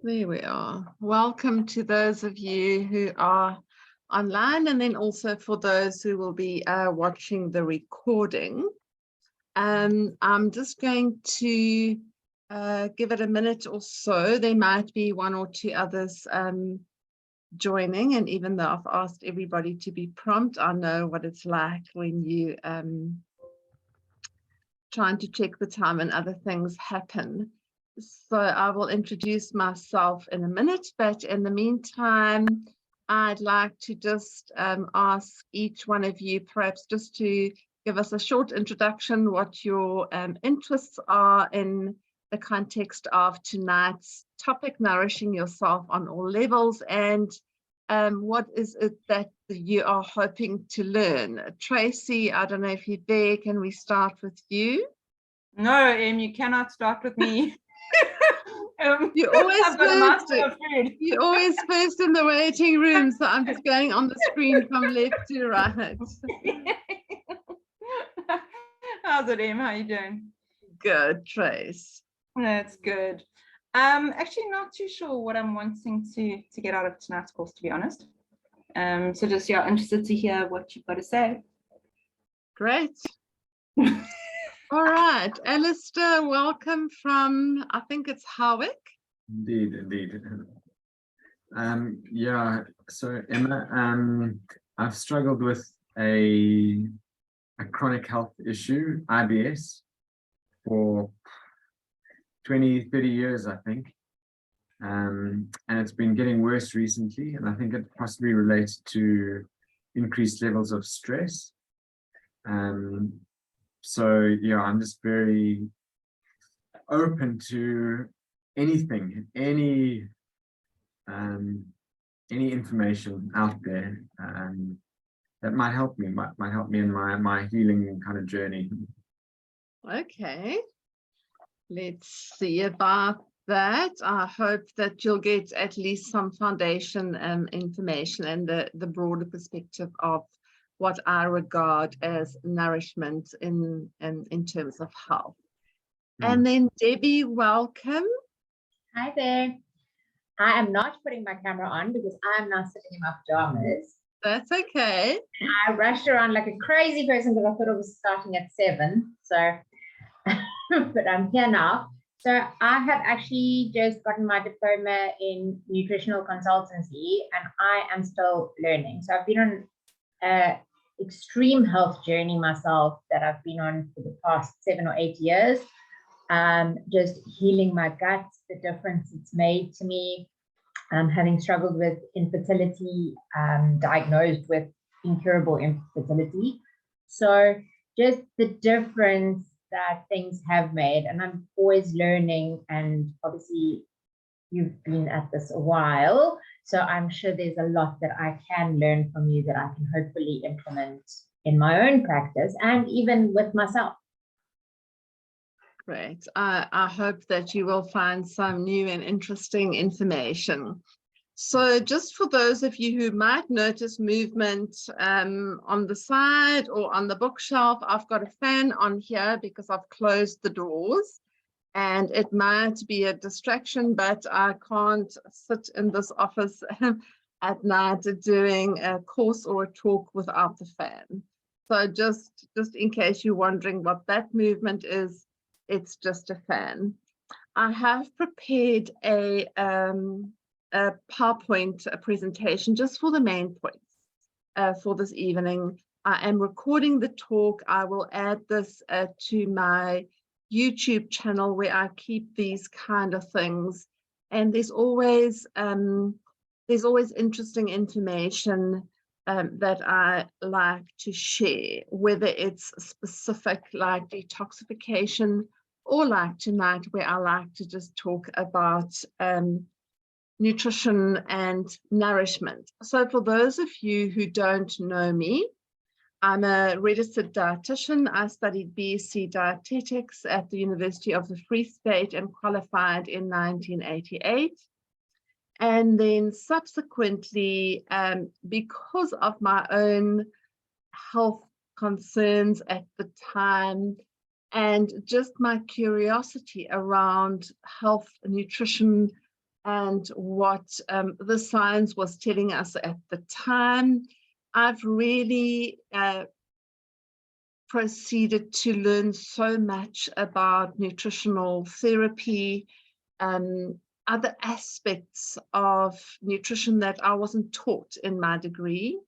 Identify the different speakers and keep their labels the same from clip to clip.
Speaker 1: There we are. Welcome to those of you who are online, and then also for those who will be watching the recording. I'm just going to give it a minute or so. There might be one or two others joining, and even though I've asked everybody to be prompt, I know what it's like when you trying to check the time and other things happen. So I will introduce myself in a minute, but in the meantime, I'd like to just ask each one of you perhaps just to give us a short introduction, what your interests are in the context of tonight's topic, nourishing yourself on all levels, and what is it that you are hoping to learn? Tracy, I don't know if you're there. Can we start with you?
Speaker 2: No, Em, you cannot start with me.
Speaker 1: You're always
Speaker 2: I've got a mouthful of food.
Speaker 1: You're always first in the waiting room, so I'm just going on the screen from left to right.
Speaker 2: How's it, Em? How are you doing?
Speaker 1: Good, Trace.
Speaker 2: That's good. Actually not too sure what I'm wanting to get out of tonight's course, to be honest. So just interested to hear what you've got to say.
Speaker 1: Great. All right, Alistair, welcome from, I think it's Howick.
Speaker 3: Indeed. Yeah, so Emma, I've struggled with a chronic health issue, IBS, for 20, 30 years, I think. And it's been getting worse recently, and I think it possibly relates to increased levels of stress. So yeah, I'm just very open to anything, any information out there that might help me, might help me in my healing kind of journey.
Speaker 1: Okay, let's see about that. I hope that you'll get at least some foundation information and the broader perspective of what I regard as nourishment in terms of health. And then Debbie, welcome.
Speaker 4: Hi there. I am not putting my camera on because I'm now sitting in my pajamas.
Speaker 1: That's okay.
Speaker 4: I rushed around like a crazy person because I thought it was starting at 7. So, but I'm here now. So I have actually just gotten my diploma in nutritional consultancy, and I am still learning. So I've been on an extreme health journey myself that I've been on for the past 7 or 8 years. Just healing my gut, the difference it's made to me, having struggled with infertility, diagnosed with incurable infertility. So just the difference that things have made, and I'm always learning, and obviously you've been at this a while, so I'm sure there's a lot that I can learn from you that I can hopefully implement in my own practice and even with myself.
Speaker 1: Great. I hope that you will find some new and interesting information. So just for those of you who might notice movement on the side or on the bookshelf, I've got a fan on here because I've closed the doors, and it might be a distraction, but I can't sit in this office at night doing a course or a talk without the fan. So just in case you're wondering what that movement is, it's just a fan. I have prepared a PowerPoint presentation just for the main points for this evening. I am recording the talk. I will add this to my YouTube channel where I keep these kind of things. And there's always interesting information that I like to share, whether it's specific like detoxification, or like tonight where I like to just talk about nutrition and nourishment. So for those of you who don't know me, I'm a registered dietitian. I studied BSc dietetics at the University of the Free State and qualified in 1988. And then subsequently, because of my own health concerns at the time, and just my curiosity around health, nutrition, and what the science was telling us at the time. I've really proceeded to learn so much about nutritional therapy, other aspects of nutrition that I wasn't taught in my degree.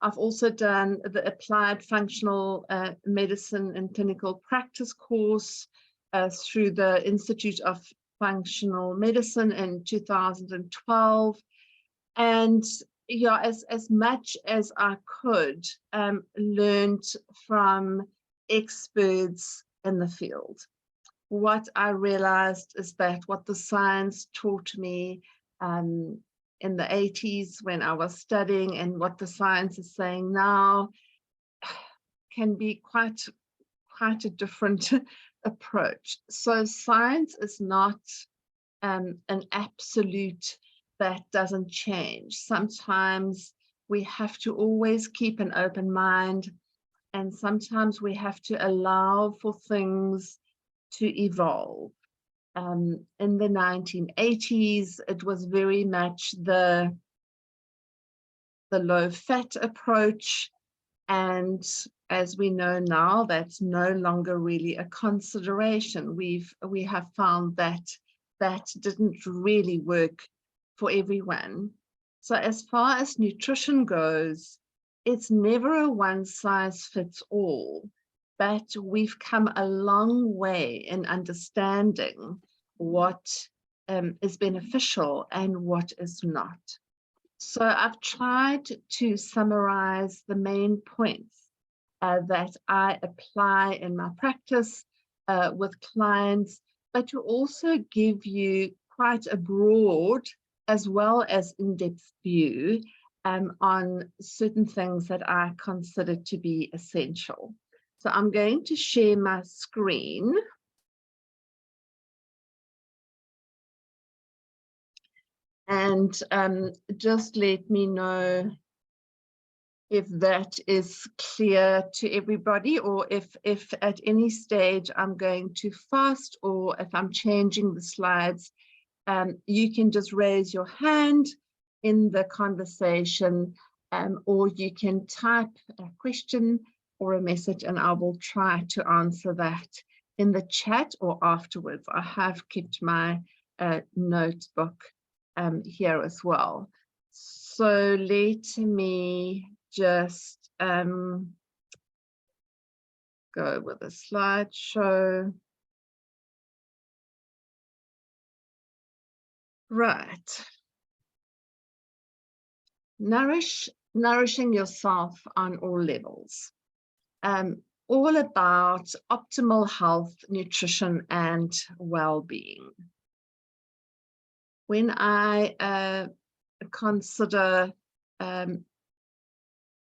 Speaker 1: I've also done the Applied Functional Medicine and Clinical Practice course through the Institute of Functional Medicine in 2012. And yeah, as much as I could, learned from experts in the field. What I realized is that what the science taught me in the 80s when I was studying and what the science is saying now can be quite a different approach. So science is not an absolute that doesn't change. Sometimes we have to always keep an open mind, and sometimes we have to allow for things to evolve. In the 1980s, it was very much the low-fat approach, and as we know now, that's no longer really a consideration. We have found that that didn't really work for everyone. So as far as nutrition goes, it's never a one-size-fits-all, but we've come a long way in understanding what is beneficial and what is not. So I've tried to summarize the main points that I apply in my practice with clients, but to also give you quite a broad as well as in-depth view on certain things that I consider to be essential. So I'm going to share my screen. And just let me know if that is clear to everybody, or if at any stage I'm going too fast, or if I'm changing the slides. You can just raise your hand in the conversation, or you can type a question or a message, and I will try to answer that in the chat or afterwards. I have kept my notebook here as well. So let me just go with the slideshow. Right. Nourishing yourself on all levels. All about optimal health, nutrition, and well-being. When I consider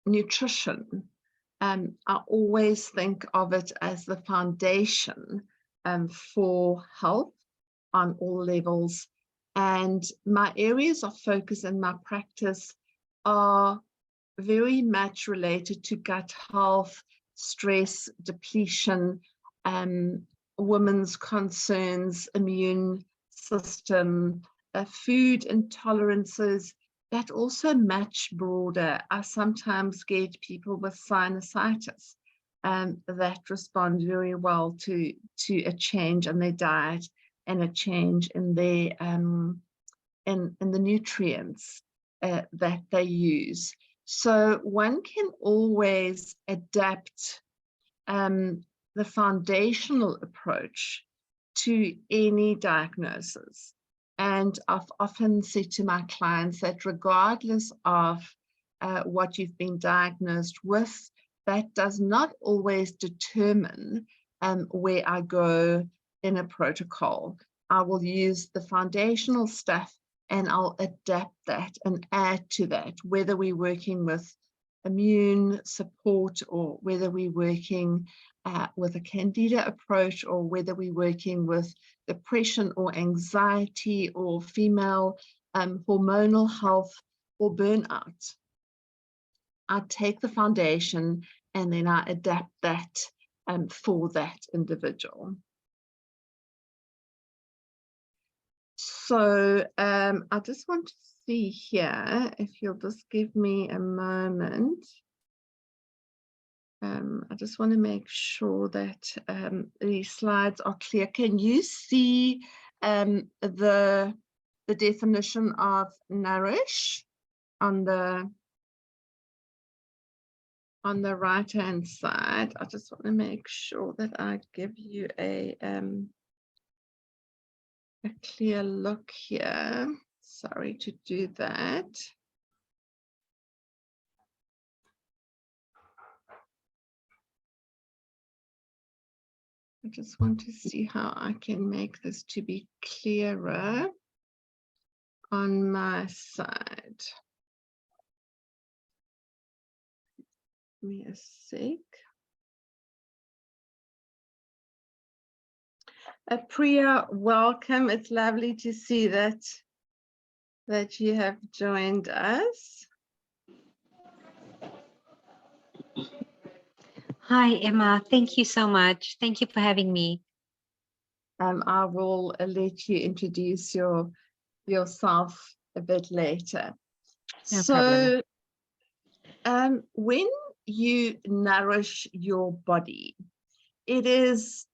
Speaker 1: nutrition, I always think of it as the foundation for health on all levels. And my areas of focus in my practice are very much related to gut health, stress, depletion, women's concerns, immune system, food intolerances, that also much broader. I sometimes get people with sinusitis that respond very well to a change in their diet and a change in their in the nutrients that they use. So one can always adapt the foundational approach to any diagnosis. And I've often said to my clients that regardless of what you've been diagnosed with, that does not always determine where I go in a protocol. I will use the foundational stuff and I'll adapt that and add to that, whether we're working with immune support or whether we're working with a candida approach, or whether we're working with depression or anxiety or female hormonal health or burnout. I take the foundation and then I adapt that for that individual. So I just want to see here, if you'll just give me a moment. I just want to make sure that these slides are clear. Can you see the definition of nourish on the right hand side? I just want to make sure that I give you a clear look here. Sorry to do that. I just want to see how I can make this to be clearer on my side. Give me a sec. Priya, welcome. It's lovely to see that you have joined us.
Speaker 5: Hi, Emma. Thank you so much. Thank you for having me.
Speaker 1: I will let you introduce yourself a bit later.
Speaker 5: No problem.
Speaker 1: When you nourish your body, it is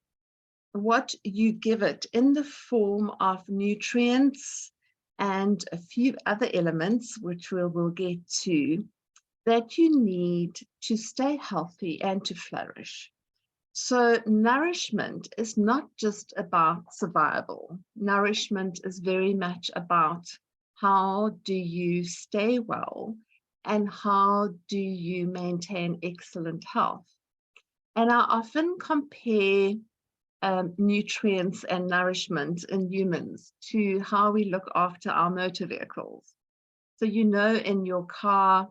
Speaker 1: what you give it in the form of nutrients and a few other elements, which we will get to, that you need to stay healthy and to flourish. So nourishment is not just about survival. Nourishment is very much about how do you stay well and how do you maintain excellent health. And I often compare nutrients and nourishment in humans to how we look after our motor vehicles. So, you know, in your car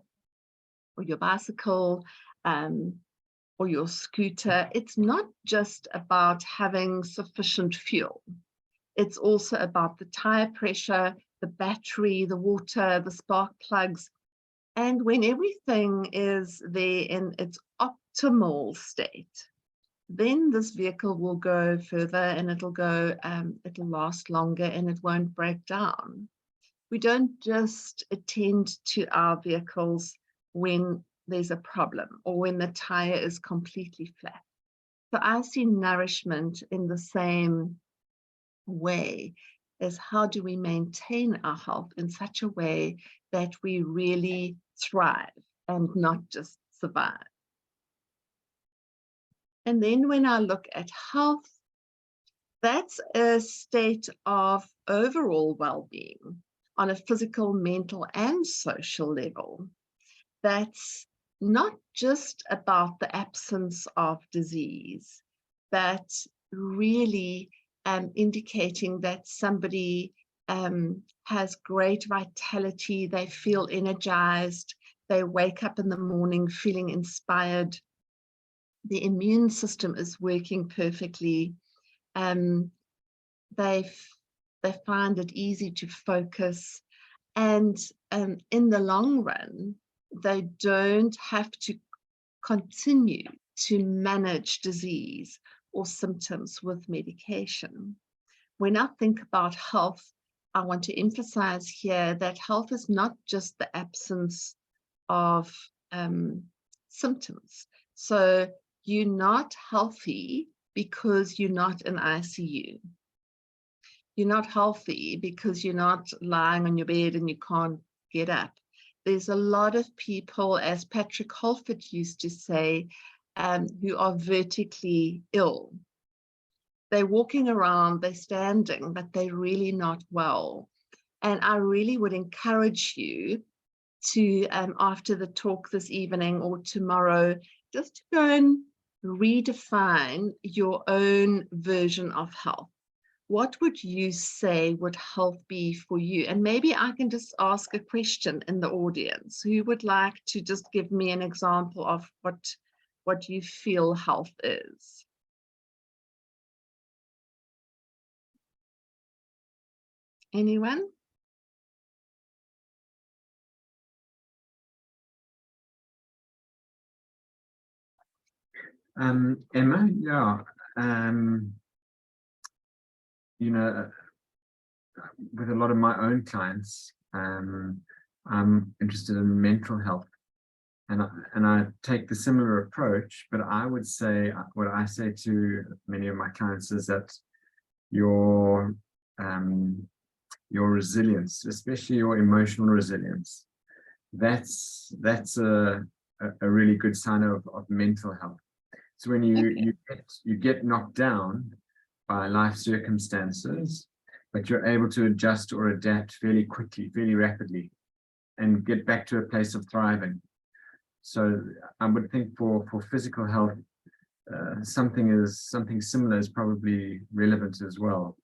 Speaker 1: or your bicycle or your scooter, it's not just about having sufficient fuel. It's also about the tire pressure, the battery, the water, the spark plugs. And when everything is there in its optimal state, then this vehicle will go further and it'll last longer and it won't break down. We don't just attend to our vehicles when there's a problem or when the tire is completely flat. So I see nourishment in the same way as how do we maintain our health in such a way that we really thrive and not just survive. And then when I look at health, that's a state of overall well-being on a physical, mental, and social level. That's not just about the absence of disease, but really indicating that somebody has great vitality, they feel energized, they wake up in the morning feeling inspired, the immune system is working perfectly, they find it easy to focus, and in the long run, they don't have to continue to manage disease or symptoms with medication. When I think about health, I want to emphasize here that health is not just the absence of symptoms. So you're not healthy because you're not in ICU. You're not healthy because you're not lying on your bed and you can't get up. There's a lot of people, as Patrick Holford used to say, who are vertically ill. They're walking around, they're standing, but they're really not well. And I really would encourage you to, after the talk this evening or tomorrow, just to go and redefine your own version of health. What would you say would health be for you? And maybe I can just ask a question in the audience. Who would like to just give me an example of what you feel health is? Anyone?
Speaker 3: Emma, yeah, you know, with a lot of my own clients, I'm interested in mental health, and I take the similar approach. But I would say, what I say to many of my clients is that your resilience, especially your emotional resilience, that's a really good sign of mental health. So when you get knocked down by life circumstances, but you're able to adjust or adapt fairly quickly, fairly rapidly, and get back to a place of thriving. So I would think for physical health, something similar is probably relevant as well.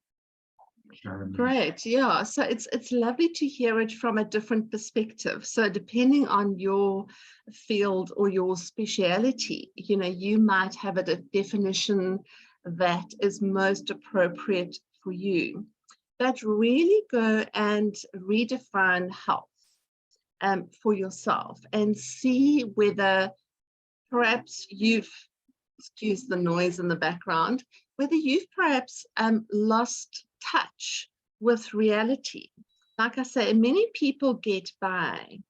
Speaker 1: Great, yeah. So it's lovely to hear it from a different perspective. So depending on your field or your speciality, you know, you might have a definition that is most appropriate for you. But really go and redefine health for yourself and see whether perhaps you've, excuse the noise in the background, whether you've perhaps lost touch with reality. Like I say, many people get by,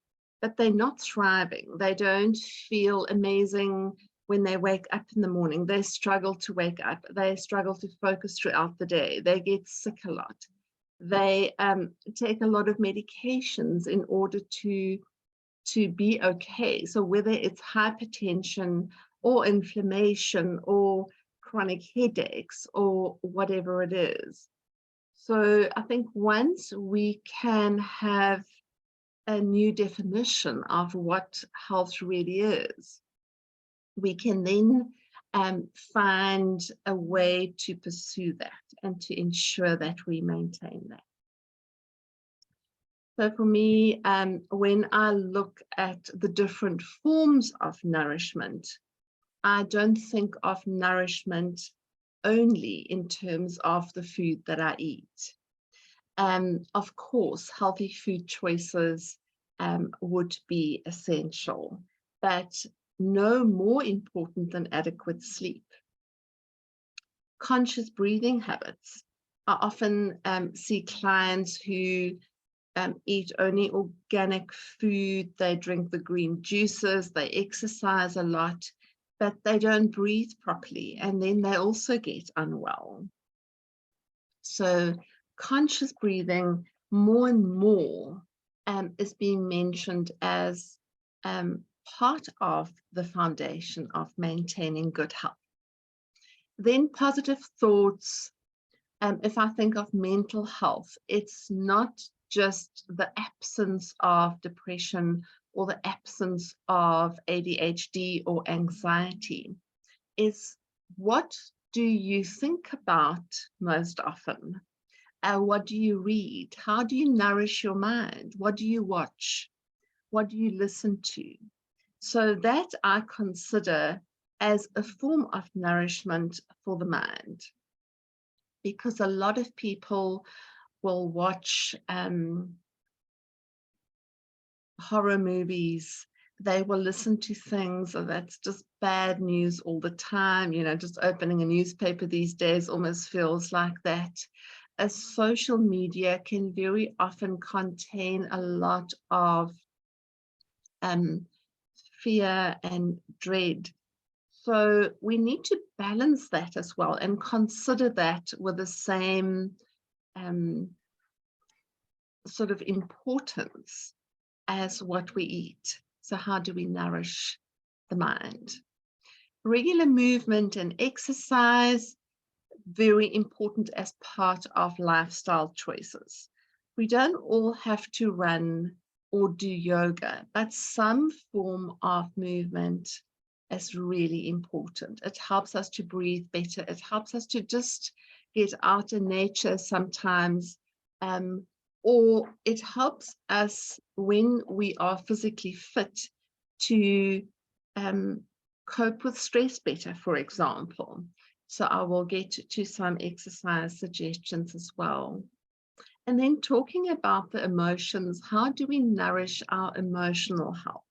Speaker 1: but they're not thriving. They don't feel amazing when they wake up in the morning. They struggle to wake up. They struggle to focus throughout the day. They get sick a lot. They take a lot of medications in order to be okay. So whether it's hypertension or inflammation or chronic headaches or whatever it is. So I think once we can have a new definition of what health really is, we can then find a way to pursue that and to ensure that we maintain that. So for me, when I look at the different forms of nourishment, I don't think of nourishment only in terms of the food that I eat. Of course, healthy food choices would be essential, but no more important than adequate sleep. Conscious breathing habits. I often see clients who eat only organic food, they drink the green juices, they exercise a lot, but they don't breathe properly, and then they also get unwell. So conscious breathing more and more is being mentioned as part of the foundation of maintaining good health. Then positive thoughts. If I think of mental health, it's not just the absence of depression or the absence of ADHD or anxiety. Is what do you think about most often? What do you read? How do you nourish your mind? What do you watch? What do you listen to? So that I consider as a form of nourishment for the mind, because a lot of people will watch horror movies. They will listen to things that's just bad news all the time. You know, just opening a newspaper these days almost feels like that. As social media can very often contain a lot of fear and dread. So we need to balance that as well and consider that with the same sort of importance as what we eat. So how do we nourish the mind? Regular movement and exercise, very important as part of lifestyle choices. We don't all have to run or do yoga, but some form of movement is really important. It helps us to breathe better. It helps us to just get out in nature sometimes, or it helps us when we are physically fit to cope with stress better, for example. So I will get to some exercise suggestions as well. And then talking about the emotions, how do we nourish our emotional health?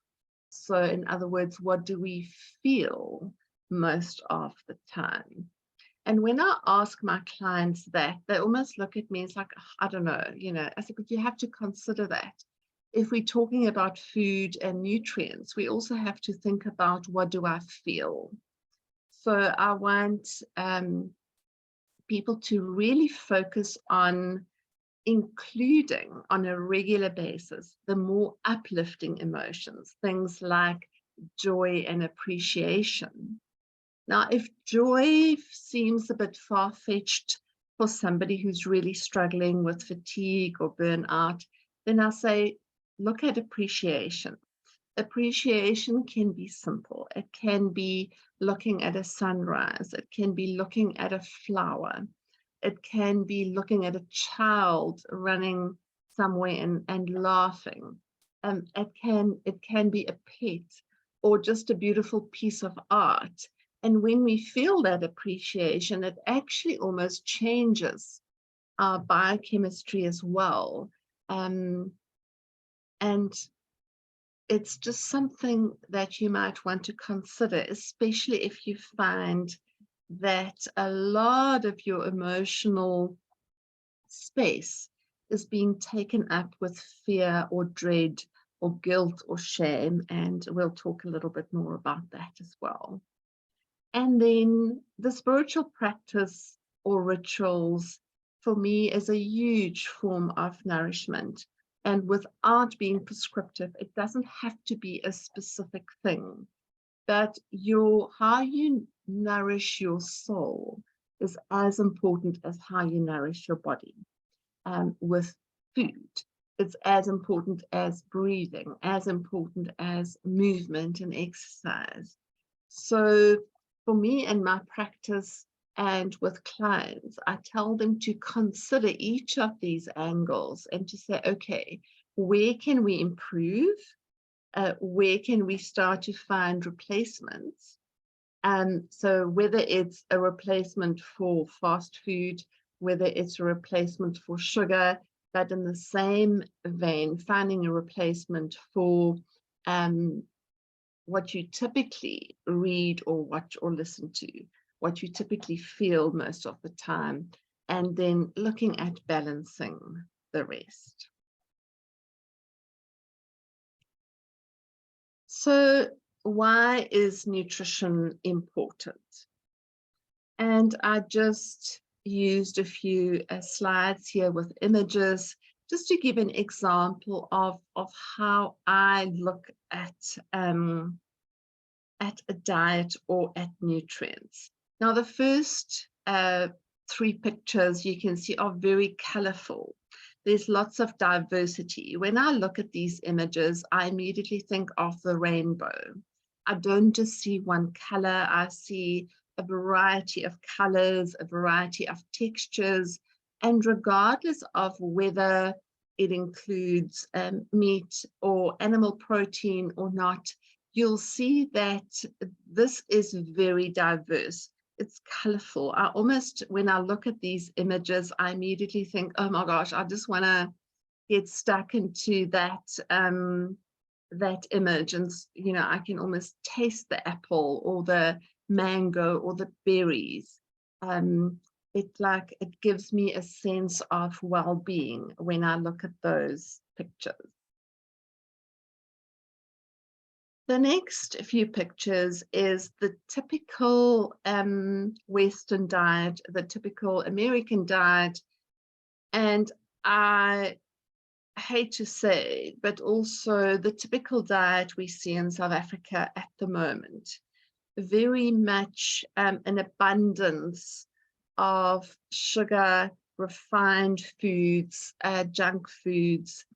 Speaker 1: So in other words, what do we feel most of the time? And when I ask my clients that, they almost look at me, it's like, I don't know, you know, I said, but you have to consider that. If we're talking about food and nutrients, we also have to think about, what do I feel? So I want people to really focus on including on a regular basis the more uplifting emotions, things like joy and appreciation. Now, if joy seems a bit far-fetched for somebody who's really struggling with fatigue or burnout, then I say, look at appreciation. Appreciation can be simple. It can be looking at a sunrise. It can be looking at a flower. It can be looking at a child running somewhere and laughing. It can be a pet or just a beautiful piece of art. And when we feel that appreciation, it actually almost changes our biochemistry as well. And it's just something that you might want to consider, especially if you find that a lot of your emotional space is being taken up with fear or dread or guilt or shame. And we'll talk a little bit more about that as well. And then the spiritual practice or rituals for me is a huge form of nourishment. And without being prescriptive, it doesn't have to be a specific thing, but how you nourish your soul is as important as how you nourish your body. With food, it's as important as breathing, as important as movement and exercise. So for me and my practice and with clients, I tell them to consider each of these angles and to say, okay, where can we improve? Where can we start to find replacements? So whether it's a replacement for fast food, whether it's a replacement for sugar, but in the same vein, finding a replacement for what you typically read or watch or listen to, what you typically feel most of the time, and then looking at balancing the rest. So why is nutrition important? And I just used a few slides here with images just to give an example of how I look at a diet or at nutrients. Now, the first 3 pictures you can see are very colorful. There's lots of diversity. When I look at these images, I immediately think of the rainbow. I don't just see one color, I see a variety of colors, a variety of textures, and regardless of whether it includes meat or animal protein or not, you'll see that this is very diverse. It's colorful. I almost, when I look at these images, I immediately think, oh my gosh, I just want to get stuck into that that image, and you know, I can almost taste the apple or the mango or the berries. It gives me a sense of well-being when I look at those pictures. The next few pictures is the typical Western diet, the typical American diet, and I hate to say, but also the typical diet we see in South Africa at the moment. Very much an abundance of sugar, refined foods, junk foods,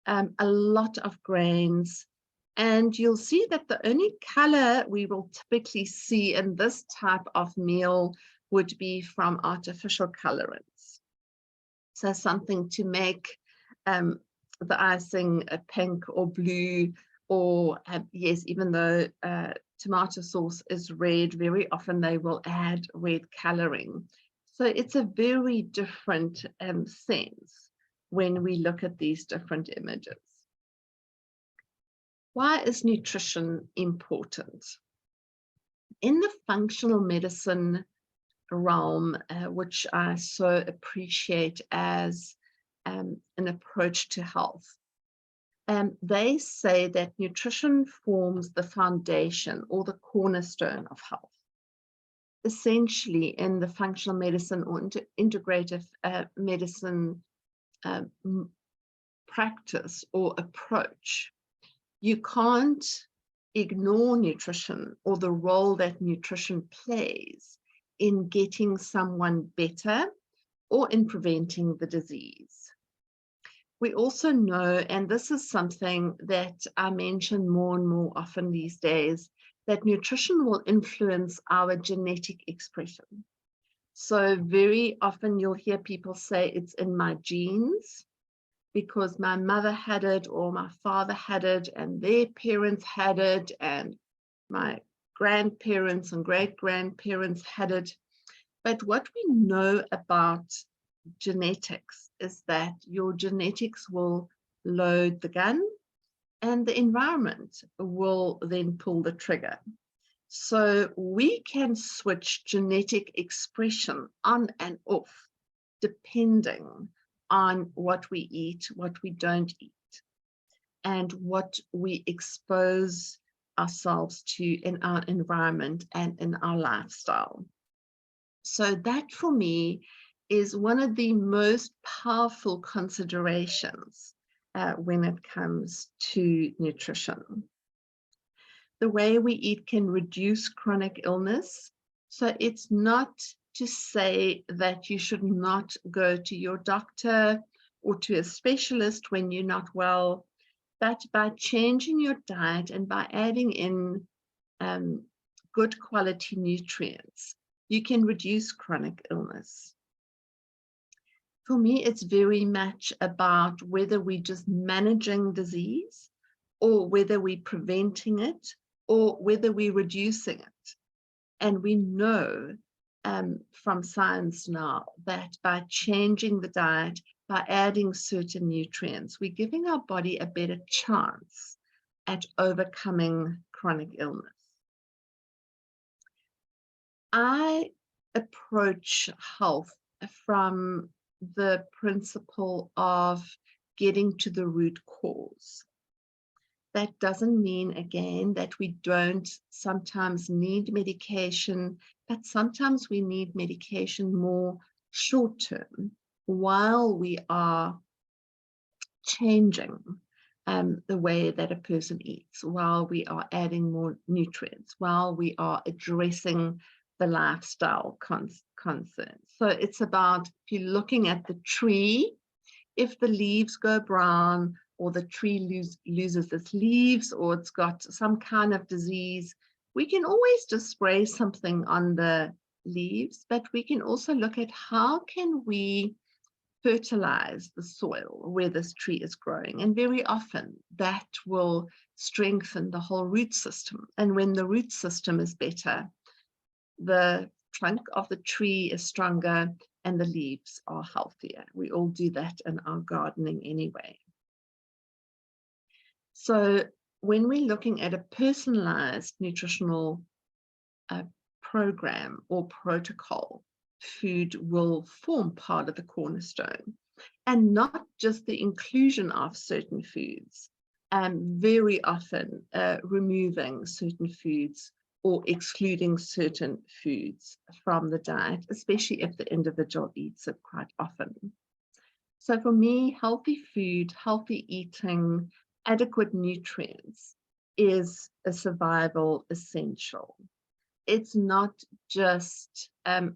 Speaker 1: a lot of grains. And you'll see that the only color we will typically see in this type of meal would be from artificial colorants. So something to make the icing pink or blue, or yes, even though tomato sauce is red, very often they will add red coloring. So it's a very different sense when we look at these different images. Why is nutrition important? In the functional medicine realm, which I so appreciate as an approach to health. They say that nutrition forms the foundation or the cornerstone of health. Essentially, in the functional medicine or integrative medicine practice or approach, you can't ignore nutrition or the role that nutrition plays in getting someone better or in preventing the disease. We also know, and this is something that I mention more and more often these days, that nutrition will influence our genetic expression. So very often you'll hear people say it's in my genes because my mother had it or my father had it and their parents had it and my grandparents and great-grandparents had it. But what we know about genetics is that your genetics will load the gun and the environment will then pull the trigger. So we can switch genetic expression on and off depending on what we eat, what we don't eat, and what we expose ourselves to in our environment and in our lifestyle. So that for me is one of the most powerful considerations when it comes to nutrition. The way we eat can reduce chronic illness. So it's not to say that you should not go to your doctor or to a specialist when you're not well, but by changing your diet and by adding in good quality nutrients, you can reduce chronic illness. For me, it's very much about whether we're just managing disease or whether we're preventing it or whether we're reducing it. And we know from science now that by changing the diet, by adding certain nutrients, we're giving our body a better chance at overcoming chronic illness. I approach health from the principle of getting to the root cause. That doesn't mean, again, that we don't sometimes need medication, but sometimes we need medication more short term while we are changing the way that a person eats, while we are adding more nutrients, while we are addressing the lifestyle concerns. So it's about, if you're looking at the tree, if the leaves go brown or the tree loses its leaves or it's got some kind of disease, we can always just spray something on the leaves, but we can also look at how can we fertilize the soil where this tree is growing. And very often that will strengthen the whole root system. And when the root system is better, the trunk of the tree is stronger and the leaves are healthier. We all do that in our gardening anyway. So when we're looking at a personalized nutritional program or protocol, food will form part of the cornerstone, and not just the inclusion of certain foods, very often removing certain foods or excluding certain foods from the diet, especially if the individual eats it quite often. So for me, healthy food, healthy eating, adequate nutrients is a survival essential. It's not just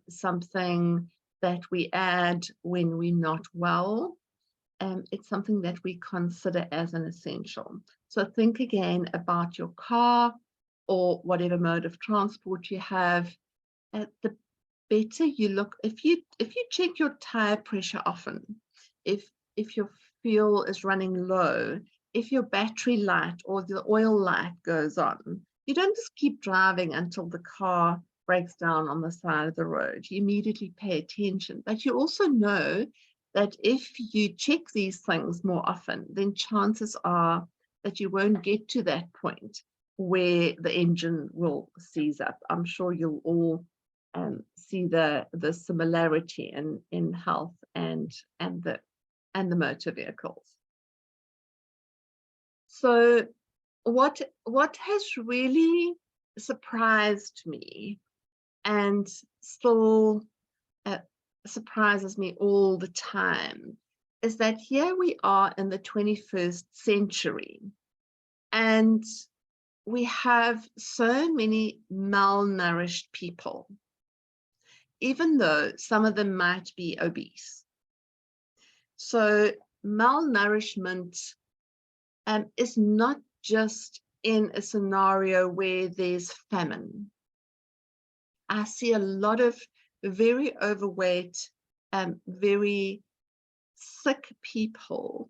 Speaker 1: something that we add when we're not well. It's something that we consider as an essential. So think again about your car or whatever mode of transport you have. The better you look, if you check your tire pressure often, if your fuel is running low, if your battery light or the oil light goes on, you don't just keep driving until the car breaks down on the side of the road. You immediately pay attention. But you also know that if you check these things more often, then chances are that you won't get to that point where the engine will seize up. I'm sure you'll all see the similarity in health and the motor vehicles. So what has really surprised me and still surprises me all the time is that here we are in the 21st century, and we have so many malnourished people, even though some of them might be obese. So malnourishment is not just in a scenario where there's famine. I see a lot of very overweight, very sick people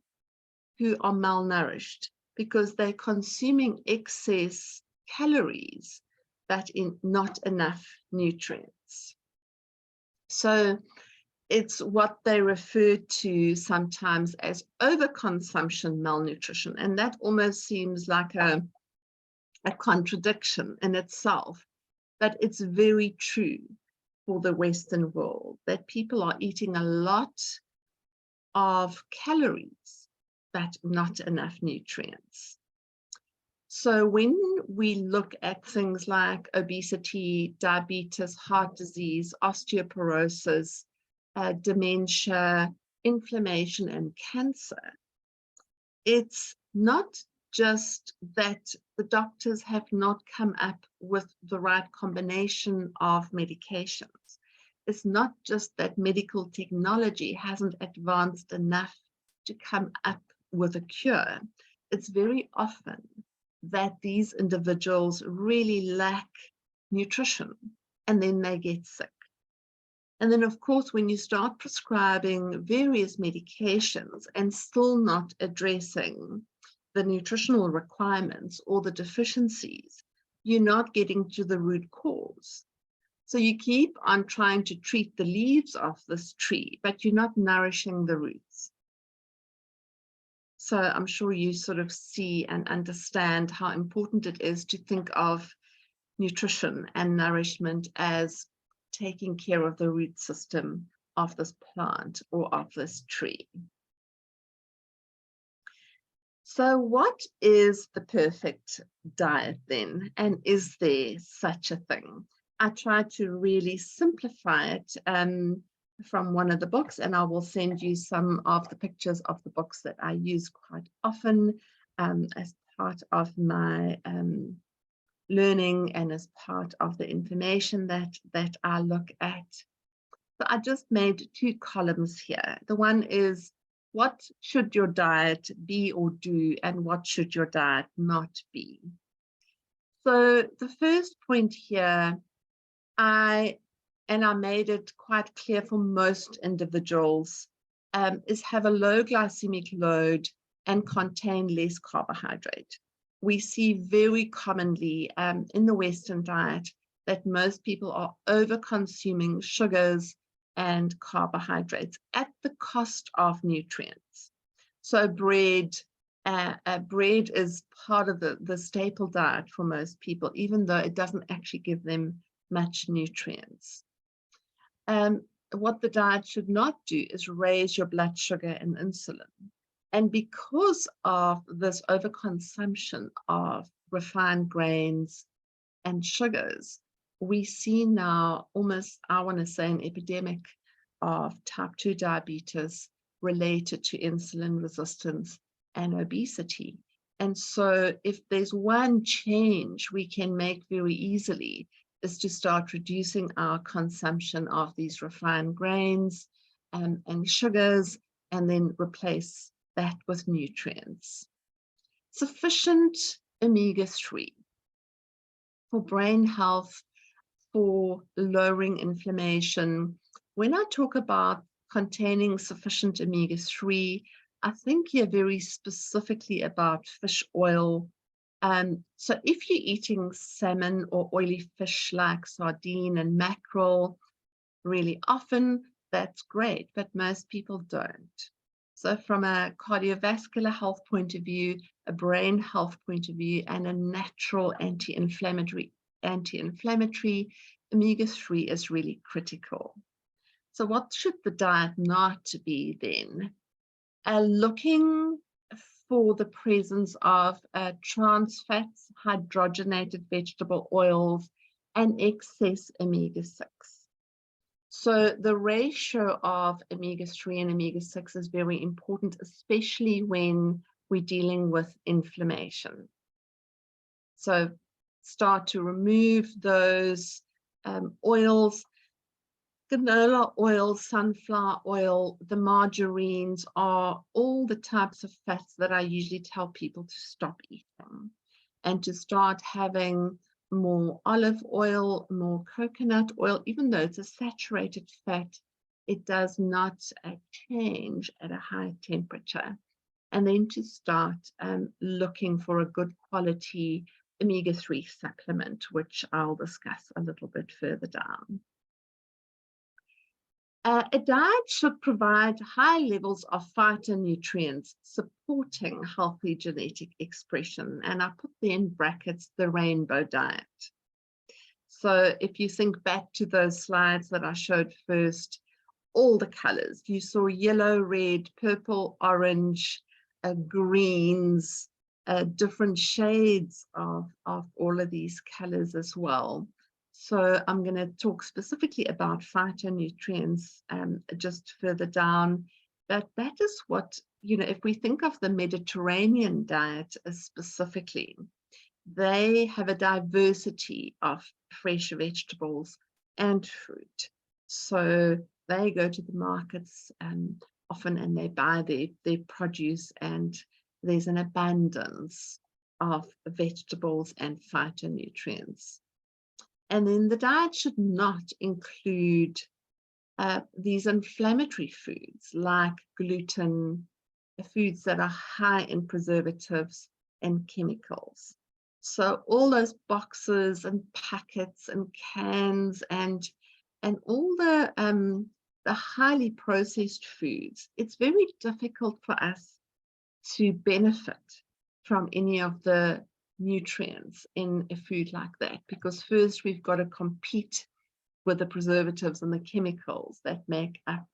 Speaker 1: who are malnourished because they're consuming excess calories but not enough nutrients. So it's what they refer to sometimes as overconsumption malnutrition, and that almost seems like a contradiction in itself, but it's very true for the Western world, that people are eating a lot of calories but not enough nutrients. So when we look at things like obesity, diabetes, heart disease, osteoporosis, dementia, inflammation, and cancer, it's not just that the doctors have not come up with the right combination of medications. It's not just that medical technology hasn't advanced enough to come up with a cure. It's very often that these individuals really lack nutrition and then they get sick. And then, of course, when you start prescribing various medications and still not addressing the nutritional requirements or the deficiencies, you're not getting to the root cause. So you keep on trying to treat the leaves of this tree, but you're not nourishing the roots. So I'm sure you sort of see and understand how important it is to think of nutrition and nourishment as taking care of the root system of this plant or of this tree. So what is the perfect diet then? And is there such a thing? I try to really simplify it from one of the books, and I will send you some of the pictures of the books that I use quite often as part of my learning and as part of the information that I look at. So I just made two columns here. The one is, what should your diet be or do, and what should your diet not be? So the first point here, I made it quite clear for most individuals, is have a low glycemic load and contain less carbohydrate. We see very commonly in the Western diet that most people are over-consuming sugars and carbohydrates at the cost of nutrients. So bread is part of the staple diet for most people, even though it doesn't actually give them much nutrients. What the diet should not do is raise your blood sugar and insulin. And because of this overconsumption of refined grains and sugars, we see now almost, I want to say, an epidemic of type 2 diabetes related to insulin resistance and obesity. And so if there's one change we can make very easily, is to start reducing our consumption of these refined grains and sugars, and then replace that with nutrients. Sufficient omega-3 for brain health, for lowering inflammation. When I talk about containing sufficient omega-3, I think here very specifically about fish oil. So if you're eating salmon or oily fish like sardine and mackerel really often, that's great, but most people don't. So from a cardiovascular health point of view, a brain health point of view, and a natural anti-inflammatory, omega-3 is really critical. So what should the diet not be then? Looking for the presence of trans fats, hydrogenated vegetable oils, and excess omega-6. So the ratio of omega-3 and omega-6 is very important, especially when we're dealing with inflammation. So start to remove those oils. Canola oil, sunflower oil, the margarines are all the types of fats that I usually tell people to stop eating and to start having more olive oil, more coconut oil. Even though it's a saturated fat, it does not change at a high temperature. And then to start looking for a good quality omega-3 supplement, which I'll discuss a little bit further down. A diet should provide high levels of phytonutrients supporting healthy genetic expression, and I put there in brackets the rainbow diet. So if you think back to those slides that I showed first, all the colors, you saw yellow, red, purple, orange, greens, different shades of all of these colors as well. So I'm going to talk specifically about phytonutrients just further down. But that is what, if we think of the Mediterranean diet specifically, they have a diversity of fresh vegetables and fruit. So they go to the markets often and they buy their produce, and there's an abundance of vegetables and phytonutrients. And then the diet should not include these inflammatory foods like gluten, foods that are high in preservatives and chemicals. So all those boxes and packets and cans and all the highly processed foods, it's very difficult for us to benefit from any of the nutrients in a food like that, because first we've got to compete with the preservatives and the chemicals that make up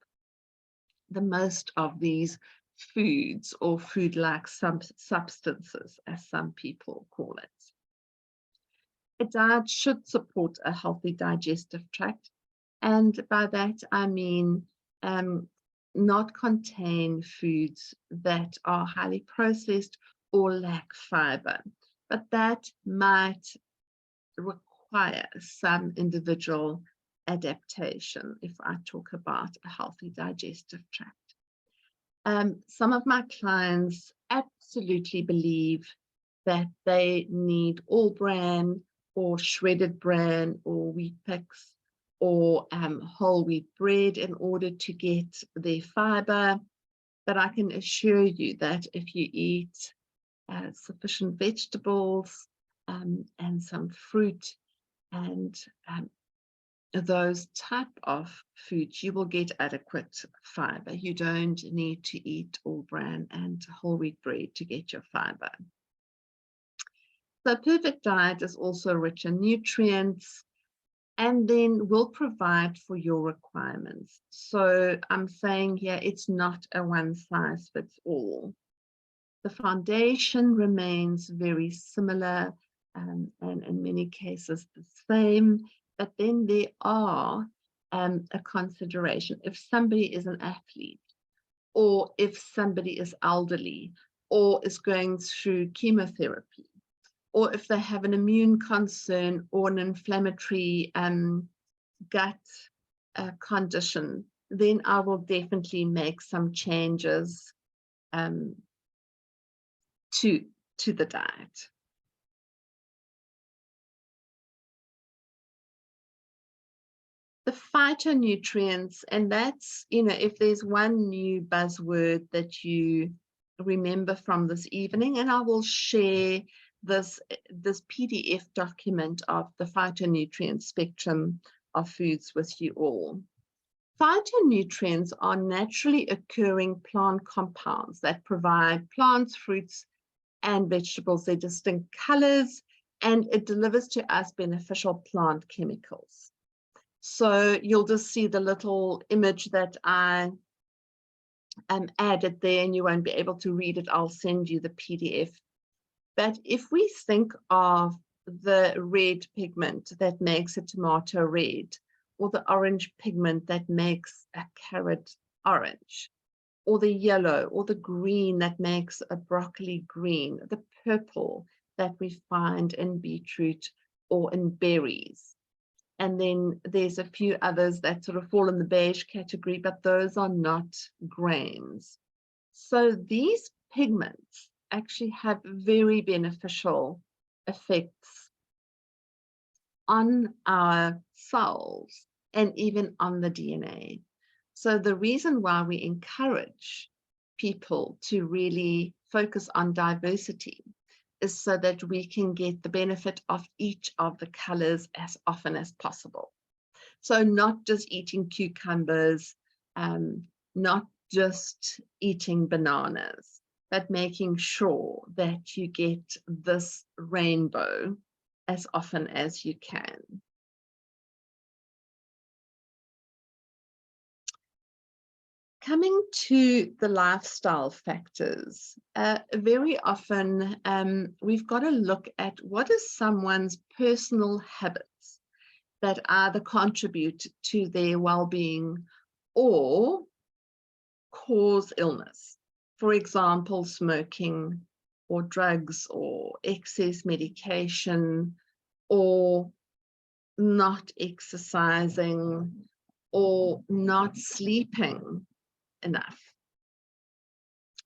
Speaker 1: the most of these foods, or food-like substances, as some people call it. A diet should support a healthy digestive tract, and by that I mean not contain foods that are highly processed or lack fiber. But that might require some individual adaptation if I talk about a healthy digestive tract. Some of my clients absolutely believe that they need all bran or shredded bran or wheat picks or whole wheat bread in order to get their fiber. But I can assure you that if you eat sufficient vegetables and some fruit and those type of foods, you will get adequate fiber. You don't need to eat all bran and whole wheat bread to get your fiber. So a perfect diet is also rich in nutrients and then will provide for your requirements. So I'm saying here, it's not a one size fits all. The foundation remains very similar and in many cases the same, but then there are a consideration. If somebody is an athlete, or if somebody is elderly, or is going through chemotherapy, or if they have an immune concern or an inflammatory gut condition, then I will definitely make some changes to the diet. The phytonutrients, and that's, if there's one new buzzword that you remember from this evening, and I will share this PDF document of the phytonutrient spectrum of foods with you all. Phytonutrients are naturally occurring plant compounds that provide plants, fruits, and vegetables their distinct colors, and it delivers to us beneficial plant chemicals. So you'll just see the little image that I added there, and you won't be able to read it. I'll send you the PDF. But if we think of the red pigment that makes a tomato red, or the orange pigment that makes a carrot orange, or the yellow or the green that makes a broccoli green, the purple that we find in beetroot or in berries. And then there's a few others that sort of fall in the beige category, but those are not grains. So these pigments actually have very beneficial effects on our cells and even on the DNA. So the reason why we encourage people to really focus on diversity is so that we can get the benefit of each of the colors as often as possible. So not just eating cucumbers, not just eating bananas, but making sure that you get this rainbow as often as you can. Coming to the lifestyle factors, very often we've got to look at what is someone's personal habits that either contribute to their well-being or cause illness. For example, smoking or drugs or excess medication or not exercising or not sleeping enough.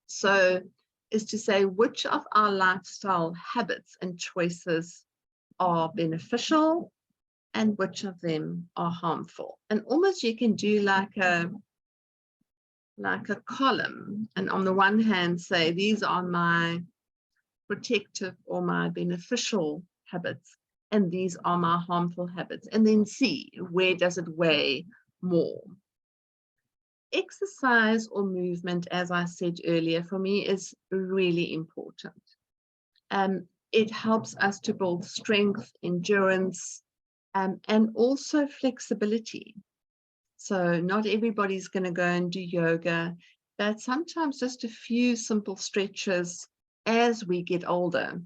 Speaker 1: So is to say which of our lifestyle habits and choices are beneficial and which of them are harmful. And almost you can do like a column, and on the one hand say these are my protective or my beneficial habits, and these are my harmful habits, and then see where does it weigh more. Exercise or movement, as I said earlier, for me is really important. It helps us to build strength, endurance, and also flexibility. So not everybody's going to go and do yoga, but sometimes just a few simple stretches as we get older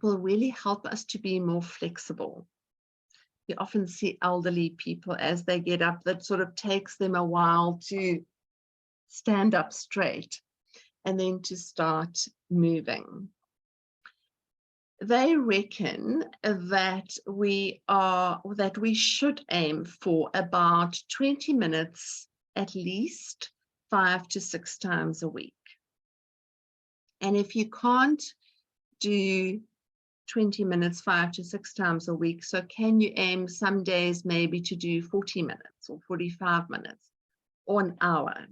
Speaker 1: will really help us to be more flexible. You often see elderly people as they get up, that sort of takes them a while to stand up straight and then to start moving. They reckon that we should aim for about 20 minutes at least 5 to 6 times a week. And if you can't do 20 minutes 5 to 6 times a week, so can you aim some days maybe to do 40 minutes or 45 minutes or an hour?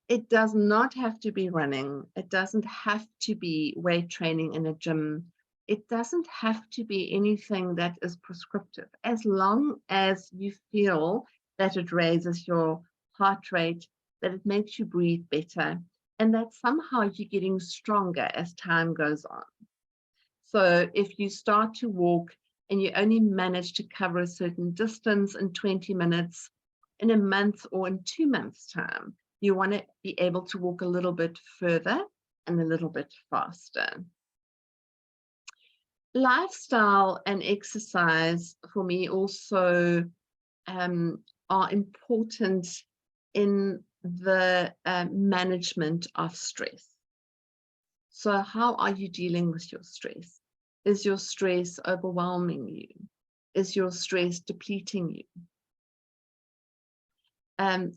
Speaker 1: It does not have to be running. It doesn't have to be weight training in a gym. It doesn't have to be anything that is prescriptive, as long as you feel that it raises your heart rate, that it makes you breathe better, and that somehow you're getting stronger as time goes on. So if you start to walk and you only manage to cover a certain distance in 20 minutes, in a month or in 2 months' time, you want to be able to walk a little bit further and a little bit faster. Lifestyle and exercise for me also are important in the management of stress. So how are you dealing with your stress? Is your stress overwhelming you? Is your stress depleting you?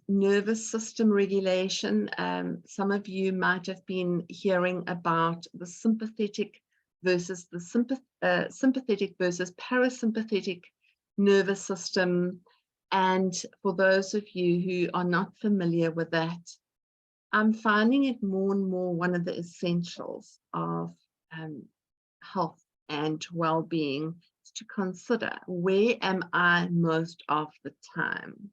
Speaker 1: Nervous system regulation. Some of you might have been hearing about the sympathetic versus the sympathetic versus parasympathetic nervous system. And for those of you who are not familiar with that, I'm finding it more and more one of the essentials of health and well-being to consider, where am I most of the time?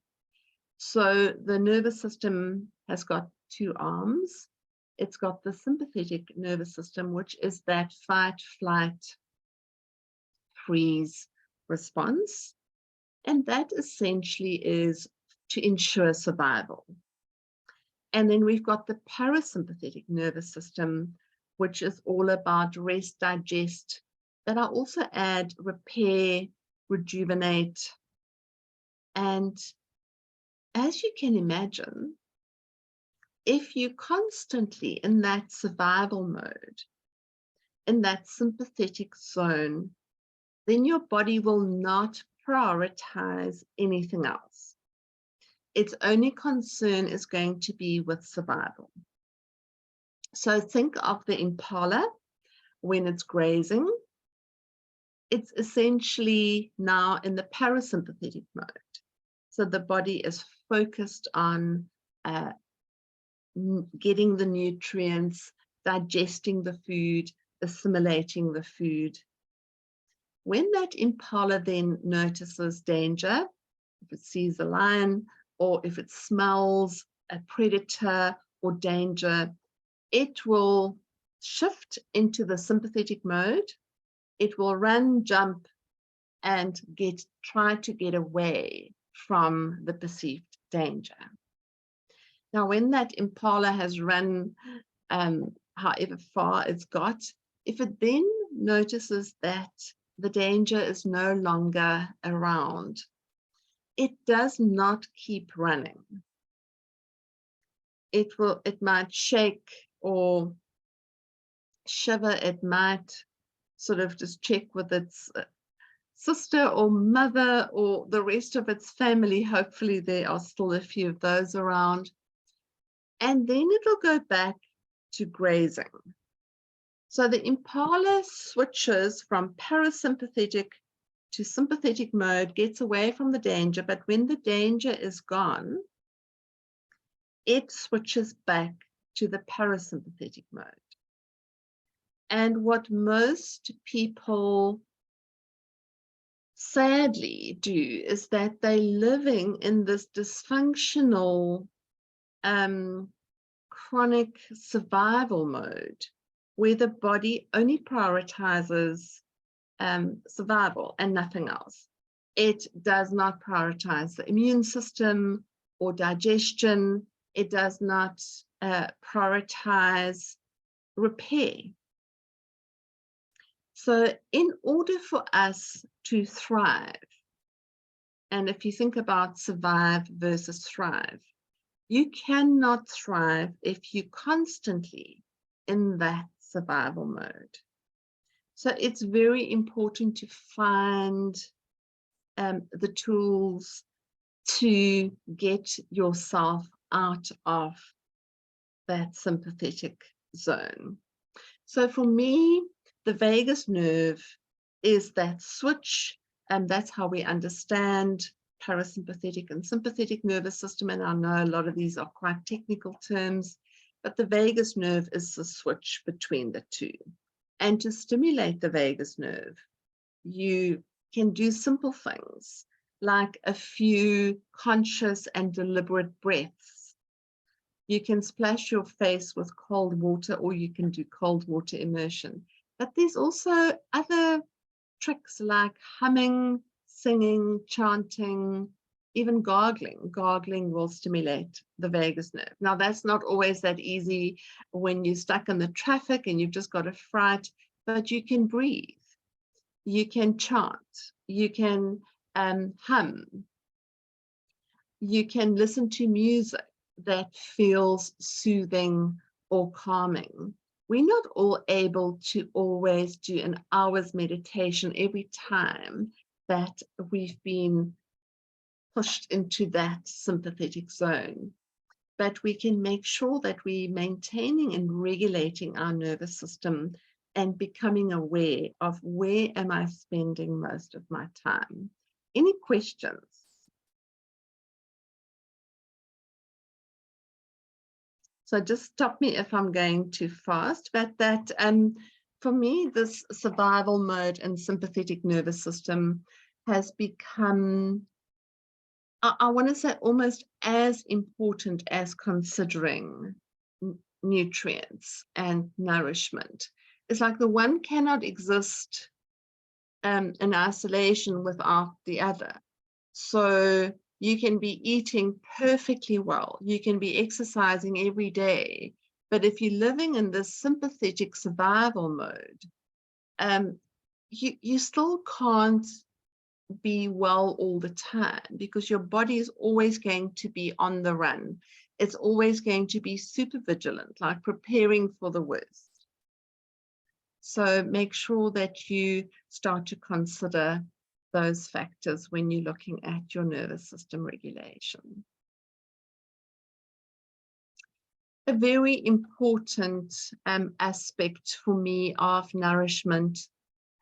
Speaker 1: So the nervous system has got 2 arms. It's got the sympathetic nervous system, which is that fight, flight, freeze response. And that essentially is to ensure survival. And then we've got the parasympathetic nervous system, which is all about rest, digest, but I also add repair, rejuvenate. And as you can imagine, if you're constantly in that survival mode, in that sympathetic zone, then your body will not prioritize anything else. Its only concern is going to be with survival. So think of the impala when it's grazing. It's essentially now in the parasympathetic mode. So the body is focused on getting the nutrients, digesting the food, assimilating the food. When that impala then notices danger, if it sees a lion, or if it smells a predator or danger, it will shift into the sympathetic mode. It will run, jump, and try to get away from the perceived danger. Now, when that impala has run however far it's got, if it then notices that the danger is no longer around, it does not keep running. It might shake or shiver. It might sort of just check with its sister or mother or the rest of its family. Hopefully there are still a few of those around. And then it'll go back to grazing. So the impala switches from parasympathetic to sympathetic mode, gets away from the danger, but when the danger is gone, it switches back to the parasympathetic mode. And what most people sadly do is that they're living in this dysfunctional chronic survival mode where the body only prioritizes survival and nothing else. It does not prioritize the immune system or digestion. It does not prioritize repair. So in order for us to thrive, and if you think about survive versus thrive, you cannot thrive if you're constantly in that survival mode. So it's very important to find the tools to get yourself out of that sympathetic zone. So for me, the vagus nerve is that switch, and that's how we understand parasympathetic and sympathetic nervous system. And I know a lot of these are quite technical terms, but the vagus nerve is the switch between the two. And to stimulate the vagus nerve, you can do simple things like a few conscious and deliberate breaths. You can splash your face with cold water, or you can do cold water immersion. But there's also other tricks like humming, singing, chanting, even gargling. Gargling will stimulate the vagus nerve. Now, that's not always that easy when you're stuck in the traffic and you've just got a fright, but you can breathe, you can chant, you can hum, you can listen to music that feels soothing or calming. We're not all able to always do an hour's meditation every time that we've been pushed into that sympathetic zone. But we can make sure that we're maintaining and regulating our nervous system and becoming aware of where am I spending most of my time. Any questions? So just stop me if I'm going too fast, but that for me, this survival mode and sympathetic nervous system has become, I want to say, almost as important as considering nutrients and nourishment. It's like the one cannot exist in isolation without the other. So you can be eating perfectly well, you can be exercising every day, but if you're living in this sympathetic survival mode, you still can't be well all the time, because your body is always going to be on the run. It's always going to be super vigilant, like preparing for the worst. So make sure that you start to consider those factors when you're looking at your nervous system regulation. A very important aspect for me of nourishment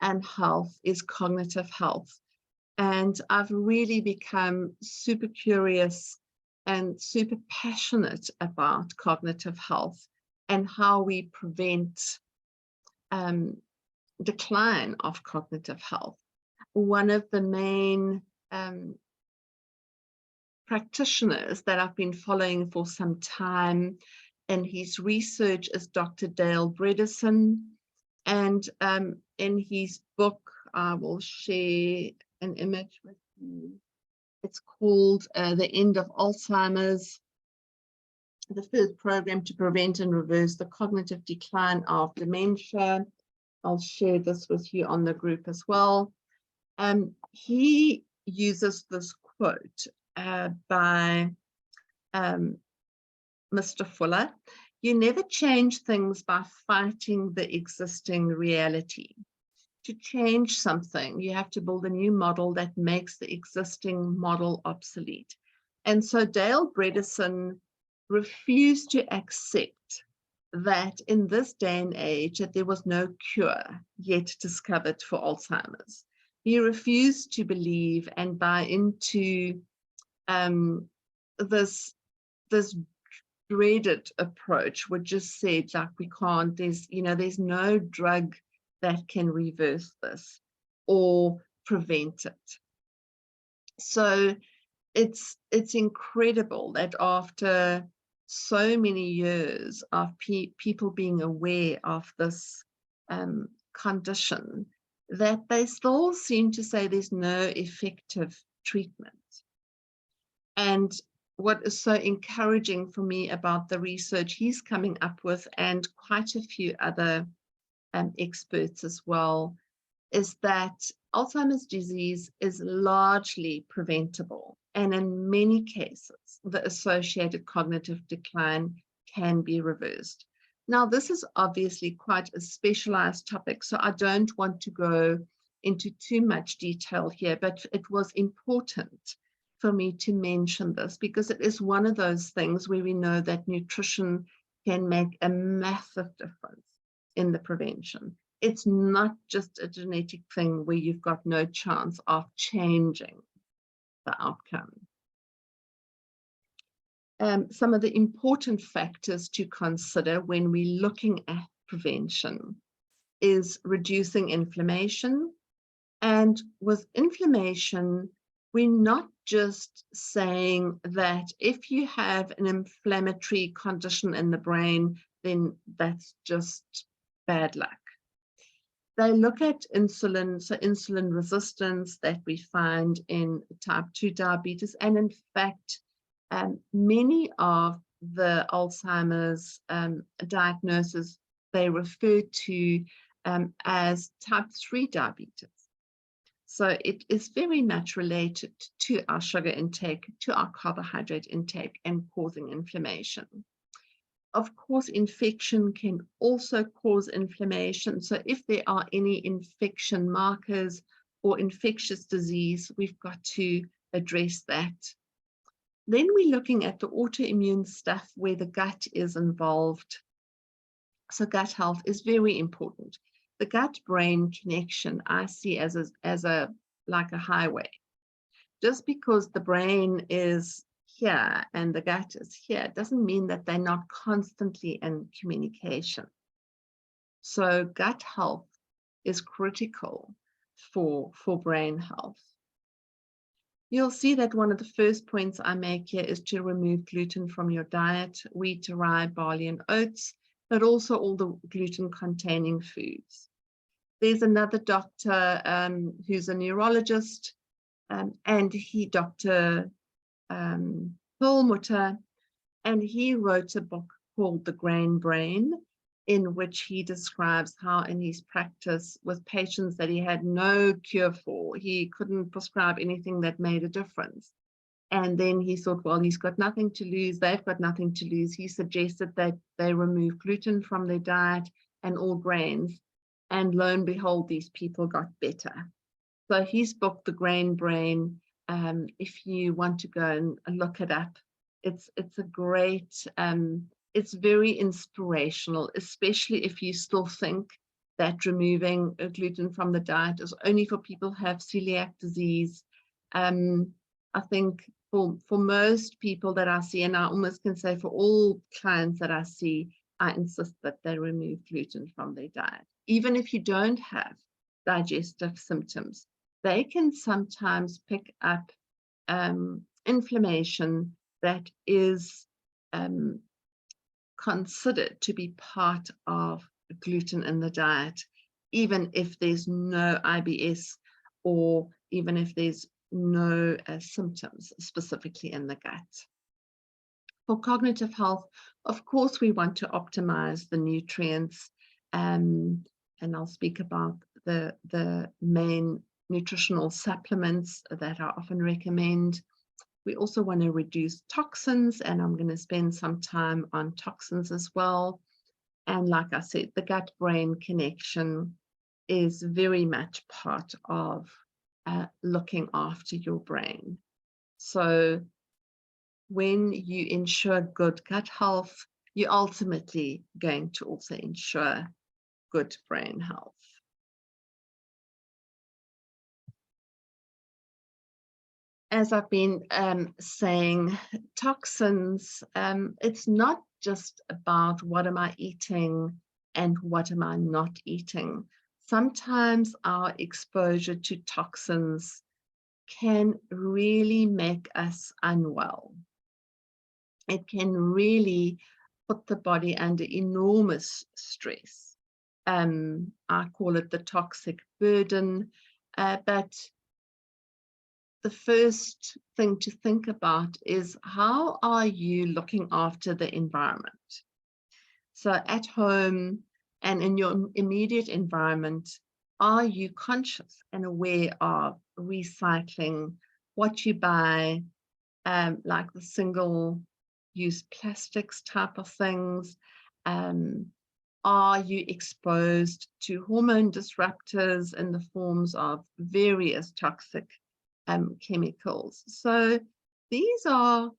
Speaker 1: and health is cognitive health. And I've really become super curious and super passionate about cognitive health and how we prevent decline of cognitive health. One of the main practitioners that I've been following for some time, and his research is Dr. Dale Bredesen. And in his book, I will share an image with you. It's called The End of Alzheimer's, the first program to prevent and reverse the cognitive decline of dementia. I'll share this with you on the group as well. He uses this quote by Mr. Fuller: "You never change things by fighting the existing reality. To change something, you have to build a new model that makes the existing model obsolete." And so Dale Bredesen refused to accept that in this day and age that there was no cure yet discovered for Alzheimer's. He refused to believe and buy into this dreaded approach, which just said, like, we can't, there's no drug that can reverse this or prevent it. So it's incredible that after so many years of people being aware of this condition, that they still seem to say there's no effective treatment. And what is so encouraging for me about the research he's coming up with, and quite a few other experts as well, is that Alzheimer's disease is largely preventable. And in many cases, the associated cognitive decline can be reversed. Now, this is obviously quite a specialized topic, so I don't want to go into too much detail here, but it was important for me to mention this because it is one of those things where we know that nutrition can make a massive difference in the prevention. It's not just a genetic thing where you've got no chance of changing the outcome. Some of the important factors to consider when we're looking at prevention is reducing inflammation. And with inflammation, we're not just saying that if you have an inflammatory condition in the brain, then that's just bad luck. They look at insulin, so insulin resistance that we find in type 2 diabetes. And in fact, many of the Alzheimer's diagnoses, they refer to as type 3 diabetes. So it is very much related to our sugar intake, to our carbohydrate intake, and causing inflammation. Of course, infection can also cause inflammation. So if there are any infection markers or infectious disease, we've got to address that. Then we're looking at the autoimmune stuff where the gut is involved. So gut health is very important. The gut-brain connection I see as like a highway. Just because the brain is here and the gut is here doesn't mean that they're not constantly in communication. So gut health is critical for brain health. You'll see that one of the first points I make here is to remove gluten from your diet, wheat, rye, barley, and oats, but also all the gluten-containing foods. There's another doctor who's a neurologist, and Dr. Perlmutter, and he wrote a book called The Grain Brain, in which he describes how in his practice with patients that he had no cure for, he couldn't prescribe anything that made a difference. And then he thought, well, he's got nothing to lose, they've got nothing to lose. He suggested that they remove gluten from their diet and all grains. And lo and behold, these people got better. So his book, The Grain Brain, if you want to go and look it up, it's a great, it's very inspirational, especially if you still think that removing gluten from the diet is only for people who have celiac disease. I think for most people that I see, and I almost can say for all clients that I see, I insist that they remove gluten from their diet. Even if you don't have digestive symptoms, they can sometimes pick up inflammation that is considered to be part of gluten in the diet, even if there's no IBS or even if there's no symptoms specifically in the gut. For cognitive health, of course, we want to optimize the nutrients, and I'll speak about the main nutritional supplements that I often recommend. We also want to reduce toxins, and I'm going to spend some time on toxins as well. And like I said, the gut-brain connection is very much part of looking after your brain. So when you ensure good gut health, you're ultimately going to also ensure good brain health. As I've been saying, toxins, it's not just about what am I eating and what am I not eating. Sometimes our exposure to toxins can really make us unwell. It can really put the body under enormous stress. I call it the toxic burden, but the first thing to think about is how are you looking after the environment? So at home and in your immediate environment, are you conscious and aware of recycling what you buy, like the single-use plastics type of things? Are you exposed to hormone disruptors in the forms of various toxic chemicals? So these are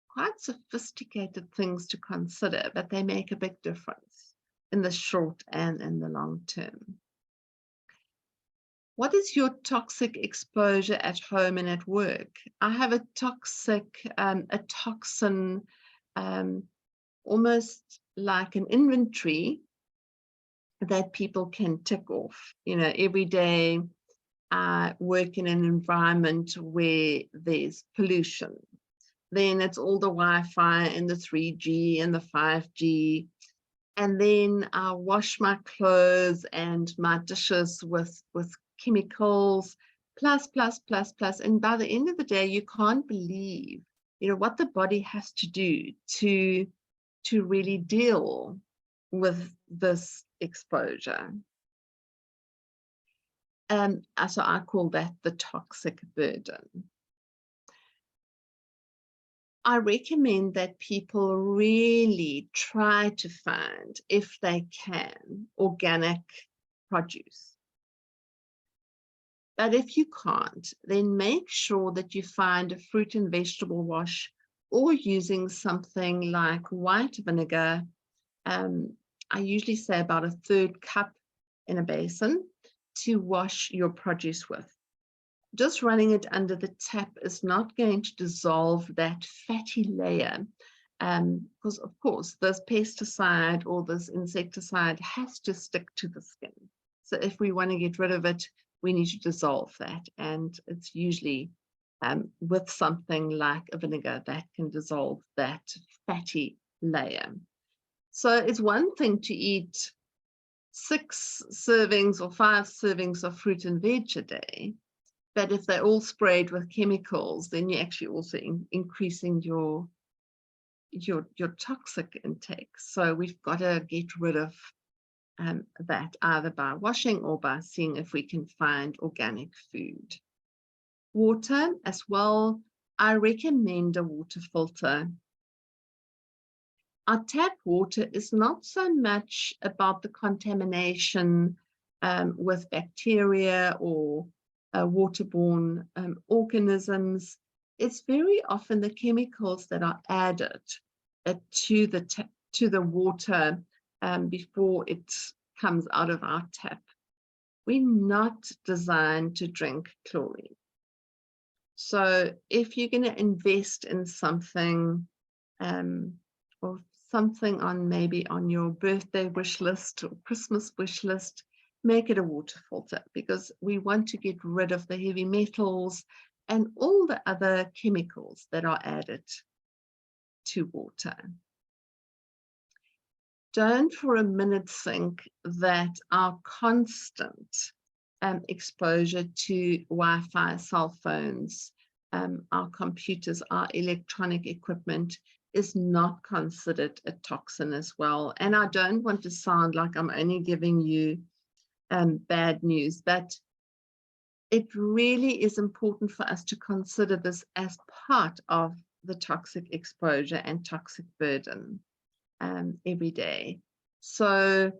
Speaker 1: quite sophisticated things to consider, but they make a big difference in the short and in the long term. What is your toxic exposure at home and at work? I have a toxin, almost like an inventory that people can tick off. You know, every day I work in an environment where there's pollution. Then it's all the Wi-Fi and the 3G and the 5G. And then I wash my clothes and my dishes with chemicals, plus. And by the end of the day, you can't believe, you know, what the body has to do to really deal with this exposure. So I call that the toxic burden. I recommend that people really try to find, if they can, organic produce. But if you can't, then make sure that you find a fruit and vegetable wash, or using something like white vinegar. I usually say about a 1/3 cup in a basin to wash your produce with. Just running it under the tap is not going to dissolve that fatty layer, because of course this pesticide or this insecticide has to stick to the skin. So if we want to get rid of it, we need to dissolve that, and it's usually with something like a vinegar that can dissolve that fatty layer. So it's one thing to eat 6 servings or 5 servings of fruit and veg a day, But if they're all sprayed with chemicals, then you're actually also increasing your toxic intake. So we've got to get rid of that either by washing or by seeing if we can find organic food. Water as well, I recommend a water filter. Our tap water is not so much about the contamination with bacteria or waterborne organisms. It's very often the chemicals that are added to the water before it comes out of our tap. We're not designed to drink chlorine. So if you're going to invest in something or something on maybe on your birthday wish list or Christmas wish list, make it a water filter, because we want to get rid of the heavy metals and all the other chemicals that are added to water. Don't for a minute think that our constant exposure to Wi-Fi, cell phones, our computers, our electronic equipment is not considered a toxin as well. And I don't want to sound like I'm only giving you bad news, but it really is important for us to consider this as part of the toxic exposure and toxic burden every day. So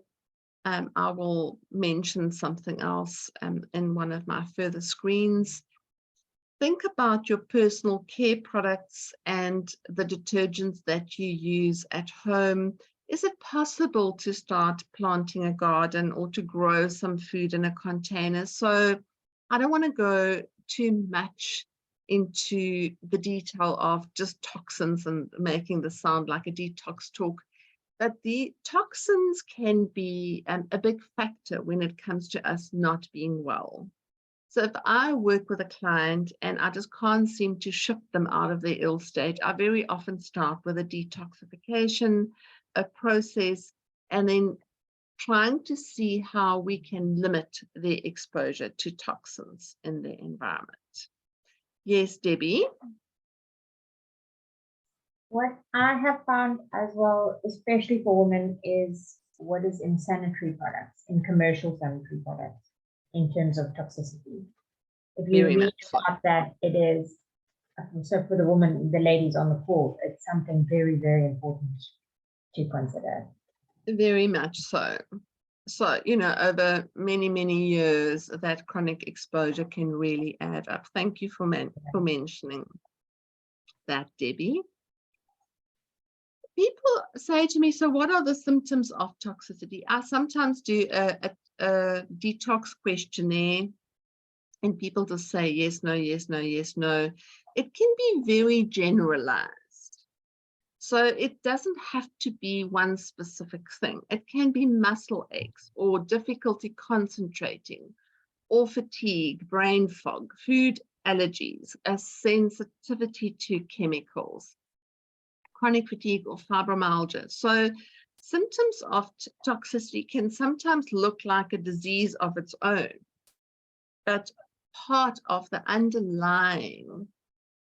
Speaker 1: I will mention something else in one of my further screens. Think about your personal care products and the detergents that you use at home. Is it possible to start planting a garden or to grow some food in a container? So I don't want to go too much into the detail of just toxins and making this sound like a detox talk, but the toxins can be a big factor when it comes to us not being well. So if I work with a client and I just can't seem to shift them out of their ill state, I very often start with a detoxification, a process, and then trying to see how we can limit their exposure to toxins in their environment. Yes, Debbie?
Speaker 4: What I have found as well, especially for women, is what is in sanitary products, in commercial sanitary products, in terms of toxicity. If you read about that, it is, so for the woman, the ladies on the call, it's something very, very important to consider.
Speaker 1: Very much so. So, you know, over many, many years, that chronic exposure can really add up. Thank you for mentioning that, Debbie. People say to me, so what are the symptoms of toxicity? I sometimes do a detox questionnaire and people just say yes, no, yes, no, yes, no. It can be very generalized. So it doesn't have to be one specific thing. It can be muscle aches or difficulty concentrating or fatigue, brain fog, food allergies, a sensitivity to chemicals, chronic fatigue or fibromyalgia. So symptoms of toxicity can sometimes look like a disease of its own, but part of the underlying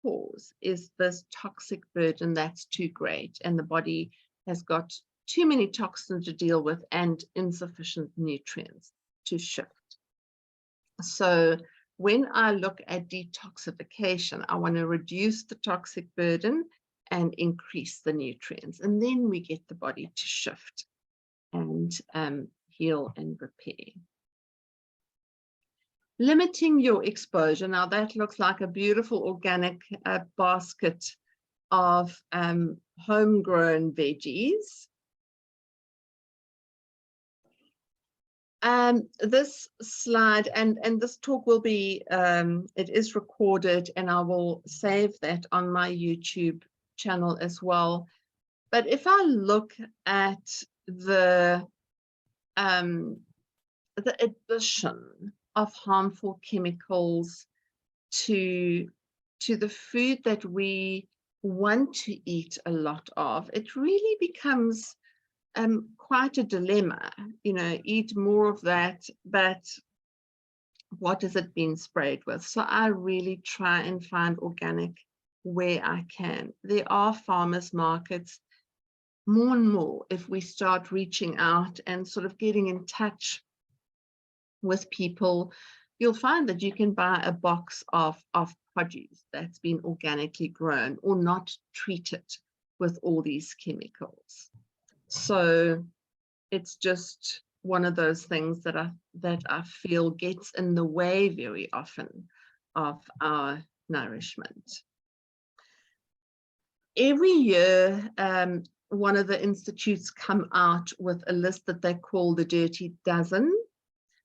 Speaker 1: cause is this toxic burden that's too great and the body has got too many toxins to deal with and insufficient nutrients to shift. So when I look at detoxification, I want to reduce the toxic burden and increase the nutrients, and then we get the body to shift and heal and repair. Limiting your exposure. Now that looks like a beautiful organic basket of homegrown veggies. This slide and this talk will be, it is recorded and I will save that on my YouTube channel as well. But if I look at the addition of harmful chemicals to the food that we want to eat a lot of, it really becomes quite a dilemma. You know, eat more of that, but what has it been sprayed with? So I really try and find organic where I can. There are farmers markets. More and more, if we start reaching out and sort of getting in touch with people, you'll find that you can buy a box of produce that's been organically grown or not treated with all these chemicals. So it's just one of those things that I feel gets in the way very often of our nourishment. Every year, one of the institutes come out with a list that they call the Dirty Dozen.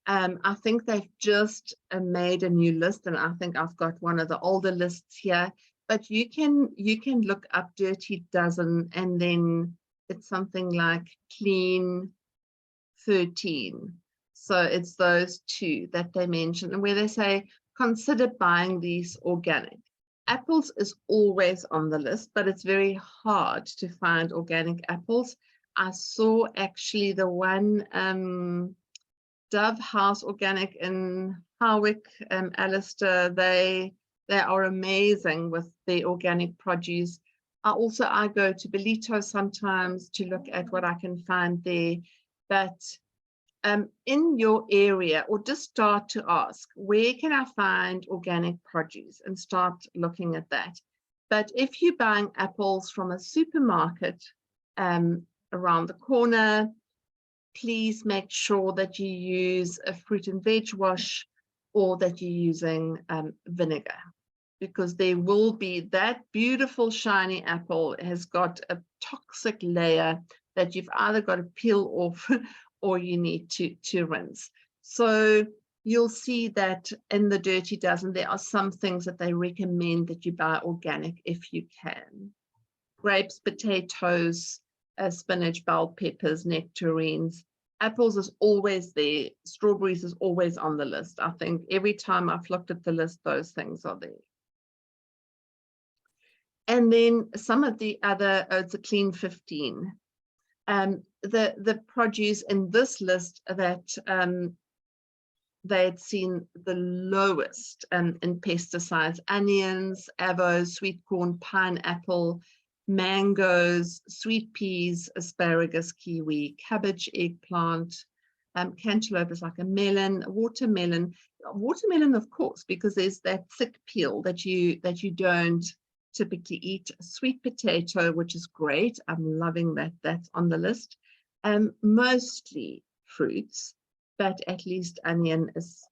Speaker 1: I think they've just made a new list, and I think I've got one of the older lists here, but you can look up Dirty Dozen, and then it's something like Clean 13. So it's those two that they mention, and where they say, consider buying these organic. Apples is always on the list, but it's very hard to find organic apples. I saw actually the one Dove House Organic in Harwick, Alistair, they are amazing with the organic produce. I go to Belito sometimes to look at what I can find there, but in your area, or just start to ask, where can I find organic produce, and start looking at that. But if you're buying apples from a supermarket around the corner, please make sure that you use a fruit and veg wash, or that you're using vinegar, because there will be that beautiful shiny apple has got a toxic layer that you've either got to peel off or you need to rinse. So you'll see that in the Dirty Dozen, there are some things that they recommend that you buy organic if you can. Grapes, potatoes, spinach, bell peppers, nectarines. Apples is always there. Strawberries is always on the list. I think every time I've looked at the list, those things are there. And then some of the other, it's a Clean 15. The produce in this list that they'd seen the lowest in pesticides: onions, avos, sweet corn, pineapple, mangoes, sweet peas, asparagus, kiwi, cabbage, eggplant, cantaloupe is like a melon, watermelon, of course, because there's that thick peel that you don't typically eat. Sweet potato, which is great. I'm loving that that's on the list. Mostly fruits, but at least onion is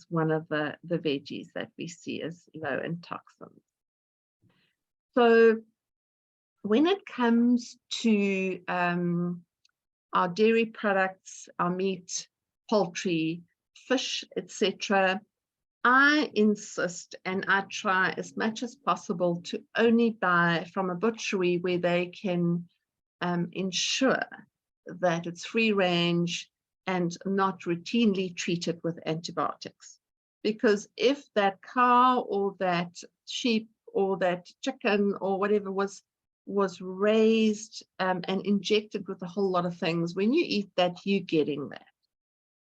Speaker 1: one of the veggies that we see as low in toxins. So when it comes to our dairy products, our meat, poultry, fish, etc., I insist, and I try as much as possible to only buy from a butchery where they can ensure that it's free range and not routinely treated with antibiotics. Because if that cow or that sheep or that chicken or whatever was raised and injected with a whole lot of things, when you eat that, you're getting that.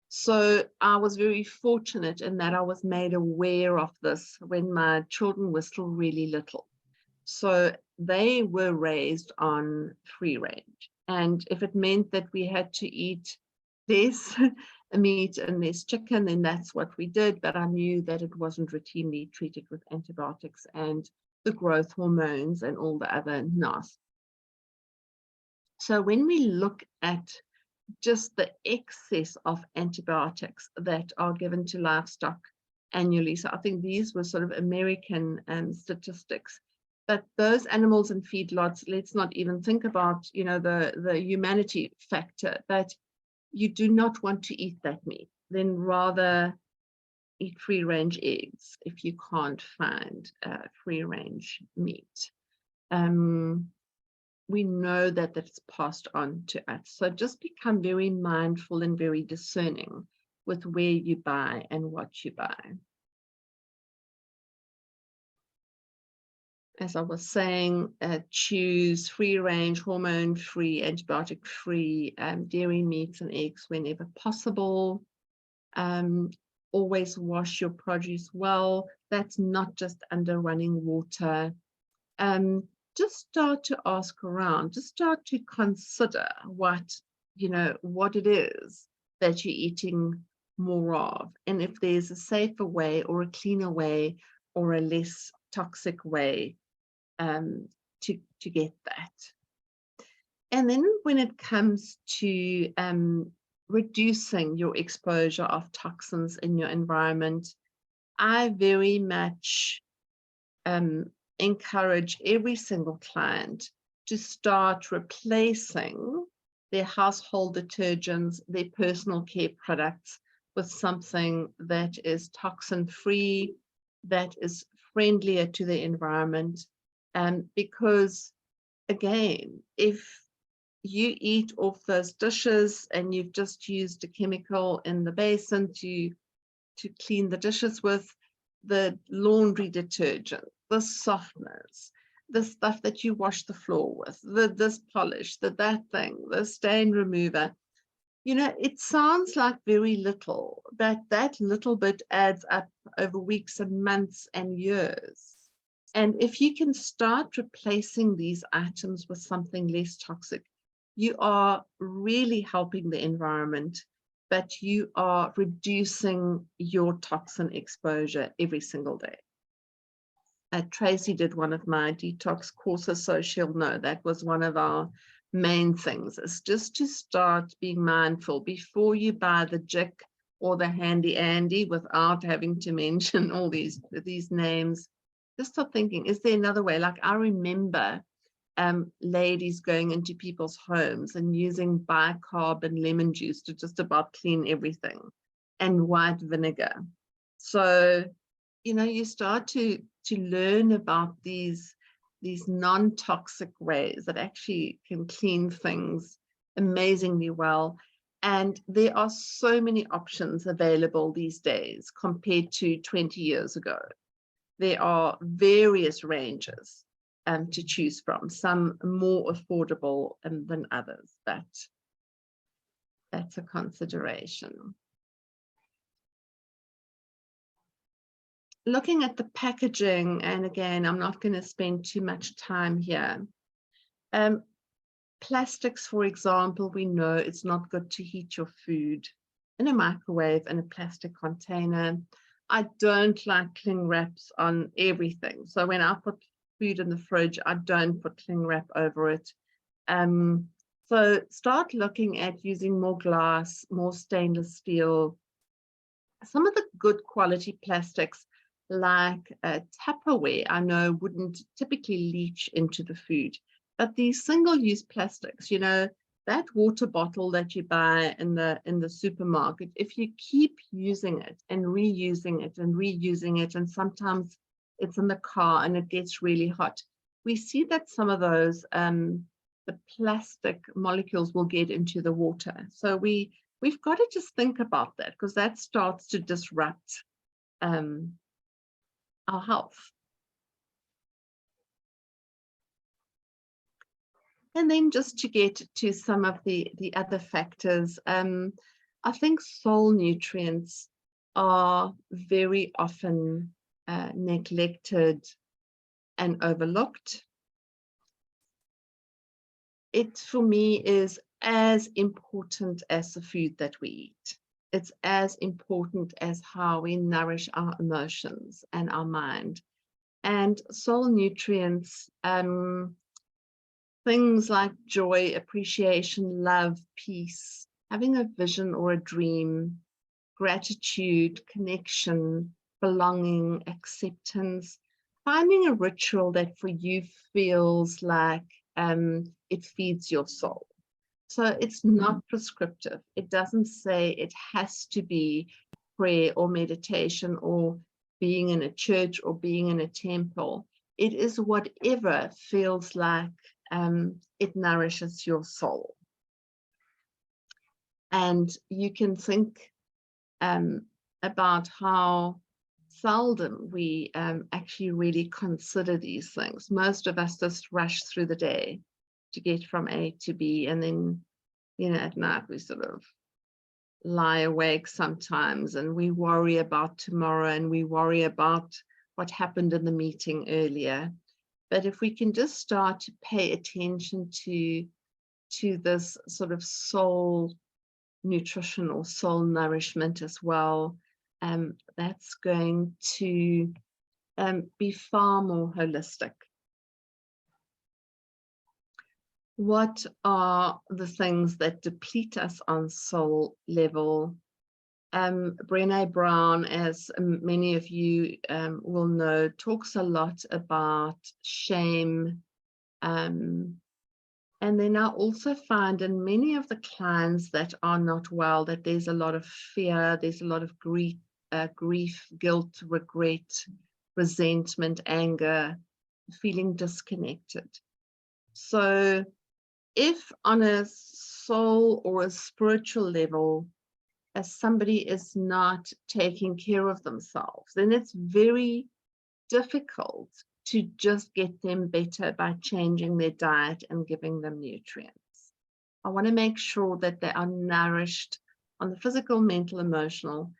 Speaker 1: So I was very fortunate in that I was made aware of this when my children were still really little. So they were raised on free range. And if it meant that we had to eat less meat and less chicken, then that's what we did. But I knew that it wasn't routinely treated with antibiotics and the growth hormones and all the other nasty. So when we look at just the excess of antibiotics that are given to livestock annually, so I think these were sort of American statistics, but those animals in feedlots, let's not even think about, you know, the humanity factor, but you do not want to eat that meat. Then rather eat free-range eggs if you can't find free-range meat. We know that it's passed on to us. So just become very mindful and very discerning with where you buy and what you buy. As I was saying, choose free-range, hormone-free, antibiotic-free dairy meats and eggs whenever possible. always wash your produce well. That's not just under running water. Just start to ask around, just start to consider what it is that you're eating more of, and if there's a safer way or a cleaner way or a less toxic way to get that. And then when it comes to reducing your exposure of toxins in your environment, I very much encourage every single client to start replacing their household detergents, their personal care products with something that is toxin-free, that is friendlier to the environment. Because again, if you eat off those dishes and you've just used a chemical in the basin to clean the dishes with, the laundry detergent, the softeners, the stuff that you wash the floor with, this polish, that thing, the stain remover, it sounds like very little, but that little bit adds up over weeks and months and years. And if you can start replacing these items with something less toxic, you are really helping the environment, but you are reducing your toxin exposure every single day. Tracy did one of my detox courses, so she'll know that was one of our main things, is just to start being mindful before you buy the Jik or the Handy Andy, without having to mention all these names. Just start thinking, is there another way? Like, I remember ladies going into people's homes and using bicarb and lemon juice to just about clean everything, and white vinegar. So, you start to learn about these non-toxic ways that actually can clean things amazingly well. And there are so many options available these days compared to 20 years ago. There are various ranges to choose from, some more affordable than others, but that's a consideration. Looking at the packaging, and again, I'm not going to spend too much time here. Plastics, for example, we know it's not good to heat your food in a microwave in a plastic container. I don't like cling wraps on everything. So when I put food in the fridge, I don't put cling wrap over it. So start looking at using more glass, more stainless steel. Some of the good quality plastics, like Tupperware, I know wouldn't typically leach into the food, but these single-use plastics, that water bottle that you buy in the supermarket, if you keep using it and reusing it and reusing it, and sometimes it's in the car and it gets really hot, we see that some of those the plastic molecules will get into the water. So we've got to just think about that, because that starts to disrupt our health. And then just to get to some of the other factors, I think soil nutrients are very often neglected and overlooked. It, for me, is as important as the food that we eat. It's as important as how we nourish our emotions and our mind. And soil nutrients, things like joy, appreciation, love, peace, having a vision or a dream, gratitude, connection, belonging, acceptance, finding a ritual that for you feels like it feeds your soul. So it's not prescriptive. It doesn't say it has to be prayer or meditation or being in a church or being in a temple. It is whatever feels like it nourishes your soul. And you can think about how seldom we actually really consider these things. Most of us just rush through the day to get from A to B, and then, at night we sort of lie awake sometimes and we worry about tomorrow and we worry about what happened in the meeting earlier. But if we can just start to pay attention to this sort of soul nutrition or soul nourishment as well, that's going to be far more holistic. What are the things that deplete us on soul level? Brené Brown, as many of you will know, talks a lot about shame. And then I also find in many of the clients that are not well, that there's a lot of fear, there's a lot of grief, guilt, regret, resentment, anger, feeling disconnected. So if on a soul or a spiritual level, as somebody is not taking care of themselves, then it's very difficult to just get them better by changing their diet and giving them nutrients. I want to make sure that they are nourished on the physical, mental, emotional,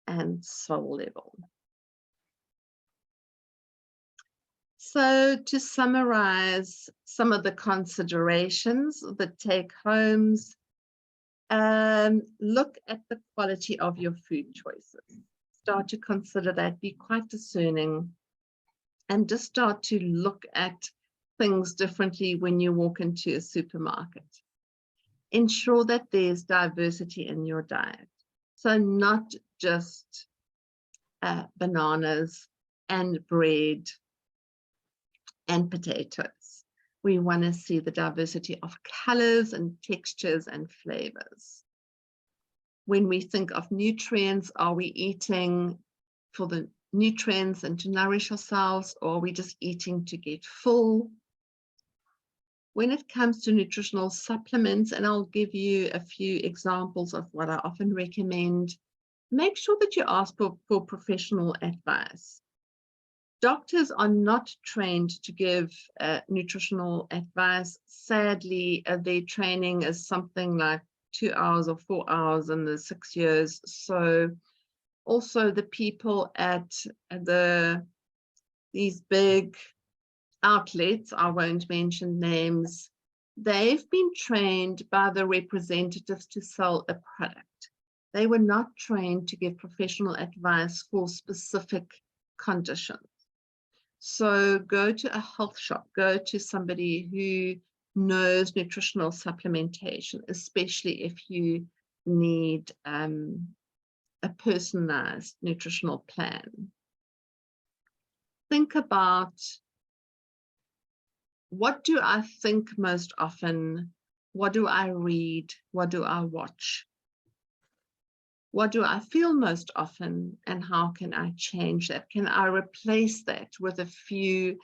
Speaker 1: and soul level. So to summarize some of the considerations, the take-homes, look at the quality of your food choices. Start to consider that, be quite discerning, and just start to look at things differently when you walk into a supermarket. Ensure that there's diversity in your diet. So not just bananas and bread and potatoes. We want to see the diversity of colors and textures and flavors. When we think of nutrients, are we eating for the nutrients and to nourish ourselves, or are we just eating to get full? When it comes to nutritional supplements, and I'll give you a few examples of what I often recommend, make sure that you ask for professional advice. Doctors are not trained to give nutritional advice. Sadly, their training is something like 2 hours or 4 hours in the 6 years. So also the people at these big outlets, I won't mention names, they've been trained by the representatives to sell a product. They were not trained to give professional advice for specific conditions. So go to a health shop, go to somebody who knows nutritional supplementation, especially if you need a personalized nutritional plan. Think about, what do I think most often? What do I read? What do I watch? What do I feel most often, and how can I change that? Can I replace that with a few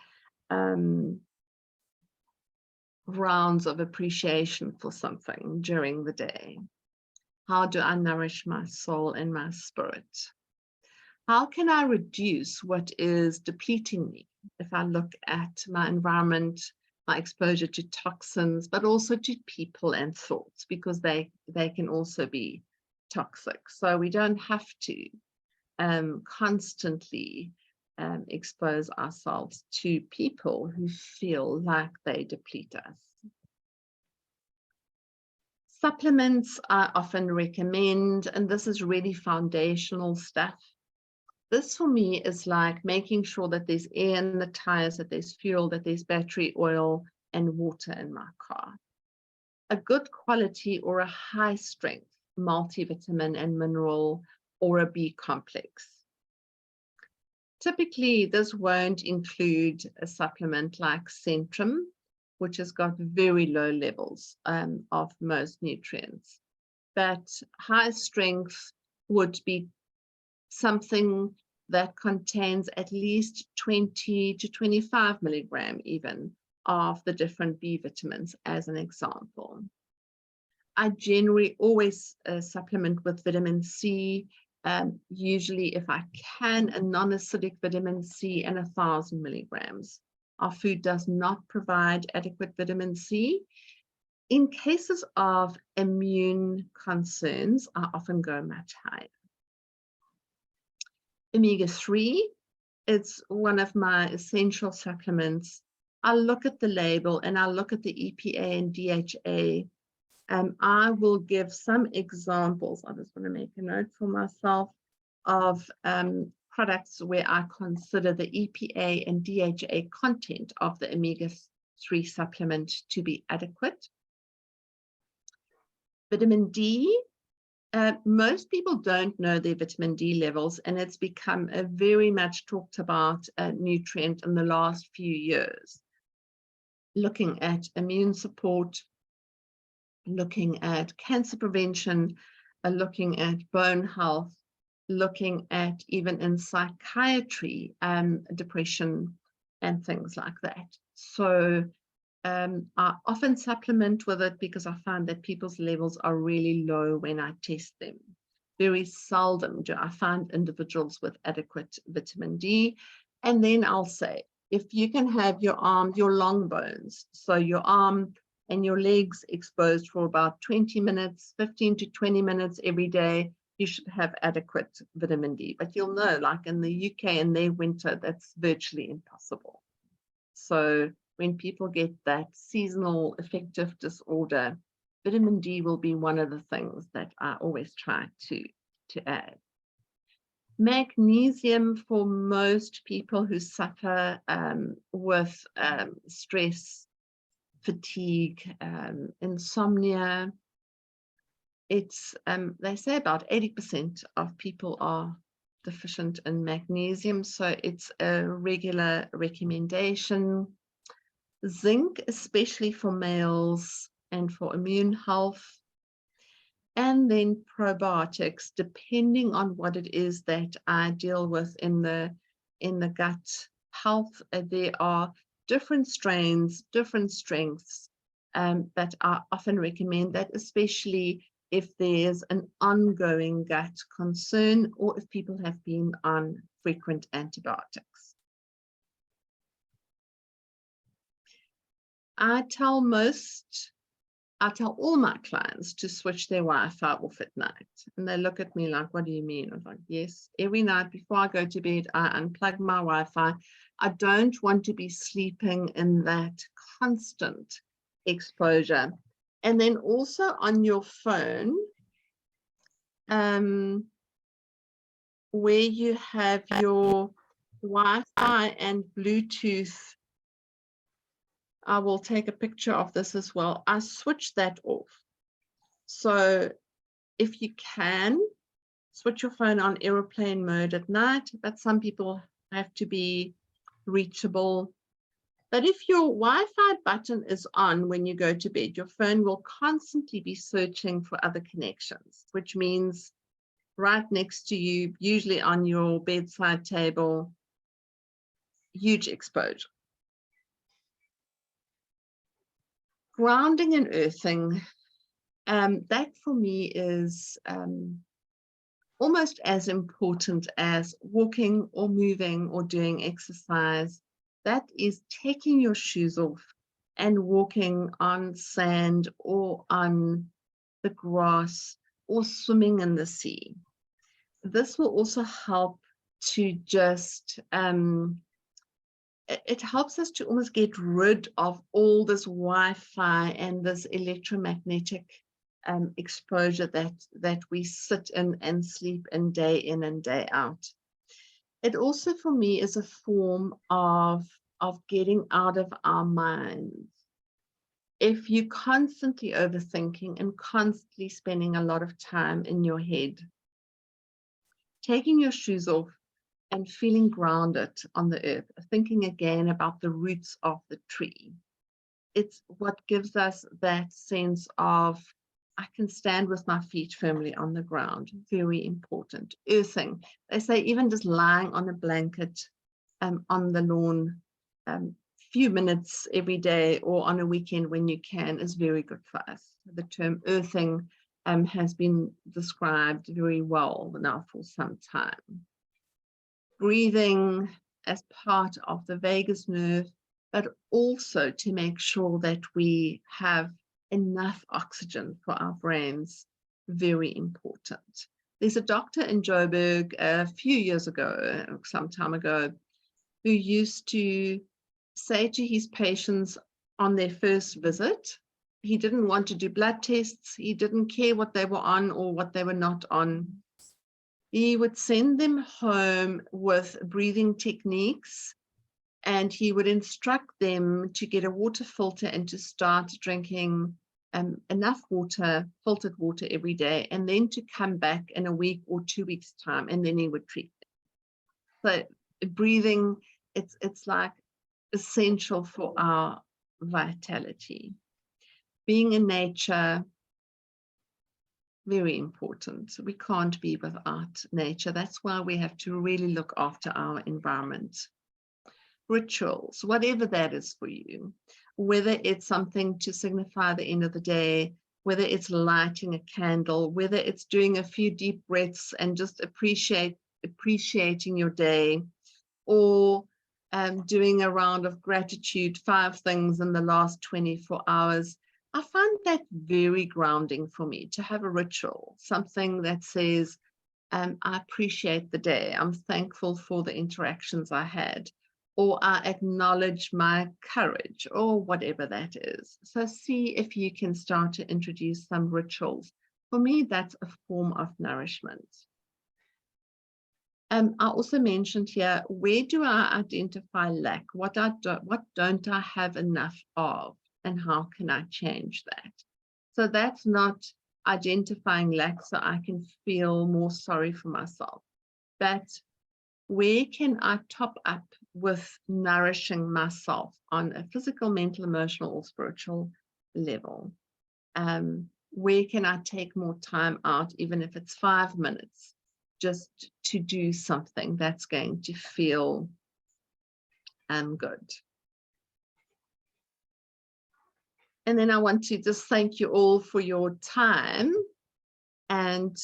Speaker 1: rounds of appreciation for something during the day? How do I nourish my soul and my spirit? How can I reduce what is depleting me? If I look at my environment, my exposure to toxins, but also to people and thoughts, because they can also be toxic. So we don't have to constantly expose ourselves to people who feel like they deplete us. Supplements I often recommend, and this is really foundational stuff. This for me is like making sure that there's air in the tires, that there's fuel, that there's battery oil and water in my car. A good quality or a high strength multivitamin and mineral or a B complex. Typically, this won't include a supplement like Centrum, which has got very low levels of most nutrients. But high strength would be something that contains at least 20 to 25 milligram even of the different B vitamins, as an example. I generally always supplement with vitamin C, usually if I can, a non-acidic vitamin C and 1,000 milligrams. Our food does not provide adequate vitamin C. In cases of immune concerns, I often go much higher. Omega-3, it's one of my essential supplements. I look at the label and I look at the EPA and DHA. I will give some examples. I just want to make a note for myself of products where I consider the EPA and DHA content of the omega-3 supplement to be adequate. Vitamin D, most people don't know their vitamin D levels, and it's become a very much talked about nutrient in the last few years. Looking at immune support, looking at cancer prevention, looking at bone health, looking at even in psychiatry, depression and things like that. So I often supplement with it because I find that people's levels are really low when I test them. Very seldom do I find individuals with adequate vitamin D. And then I'll say, if you can have your arm, your long bones, so your arm and your legs exposed for about 20 minutes, 15 to 20 minutes every day, you should have adequate vitamin D. But you'll know, like in the UK in their winter, that's virtually impossible. So when people get that seasonal affective disorder, vitamin D will be one of the things that I always try to add. Magnesium, for most people who suffer with stress, fatigue, insomnia, it's they say about 80% of people are deficient in magnesium, so it's a regular recommendation. Zinc, especially for males and for immune health, and then probiotics, depending on what it is that I deal with in the gut health. There are different strains, different strengths that I often recommend that, especially if there's an ongoing gut concern or if people have been on frequent antibiotics. I tell all my clients to switch their Wi-Fi off at night. And they look at me like, what do you mean? I'm like, yes, every night before I go to bed, I unplug my Wi-Fi. I don't want to be sleeping in that constant exposure. And then also on your phone, where you have your Wi-Fi and Bluetooth, I will take a picture of this as well. I switch that off. So if you can, switch your phone on airplane mode at night, but some people have to be reachable. But if your Wi-Fi button is on when you go to bed, your phone will constantly be searching for other connections, which means right next to you, usually on your bedside table, huge exposure. Grounding and earthing, that for me is almost as important as walking or moving or doing exercise. That is taking your shoes off and walking on sand or on the grass or swimming in the sea. This will also help to just it helps us to almost get rid of all this Wi-Fi and this electromagnetic exposure that we sit in and sleep in and day out. It also, for me, is a form of getting out of our minds. If you're constantly overthinking and constantly spending a lot of time in your head, taking your shoes off and feeling grounded on the earth, thinking again about the roots of the tree. It's what gives us that sense of, I can stand with my feet firmly on the ground. Very important. Earthing. They say even just lying on a blanket on the lawn, few minutes every day or on a weekend when you can is very good for us. The term earthing has been described very well now for some time. Breathing as part of the vagus nerve, but also to make sure that we have enough oxygen for our brains, very important. There's a doctor in Joburg a few years ago, some time ago, who used to say to his patients on their first visit, he didn't want to do blood tests, he didn't care what they were on or what they were not on. He would send them home with breathing techniques, and he would instruct them to get a water filter and to start drinking enough water, filtered water every day, and then to come back in a week or 2 weeks' time, and then he would treat them. So breathing, it's like essential for our vitality. Being in nature, very important. We can't be without nature. That's why we have to really look after our environment. Rituals, whatever that is for you, whether it's something to signify the end of the day, whether it's lighting a candle, whether it's doing a few deep breaths and just appreciating your day, or doing a round of gratitude, 5 things in the last 24 hours. I find that very grounding for me to have a ritual, something that says, I appreciate the day. I'm thankful for the interactions I had, or I acknowledge my courage, or whatever that is. So see if you can start to introduce some rituals. For me, that's a form of nourishment. I also mentioned here, where do I identify lack? What don't I have enough of? And how can I change that? So that's not identifying lack so I can feel more sorry for myself, but where can I top up with nourishing myself on a physical, mental, emotional, or spiritual level? Where can I take more time out, even if it's 5 minutes, just to do something that's going to feel good? And then I want to just thank you all for your time and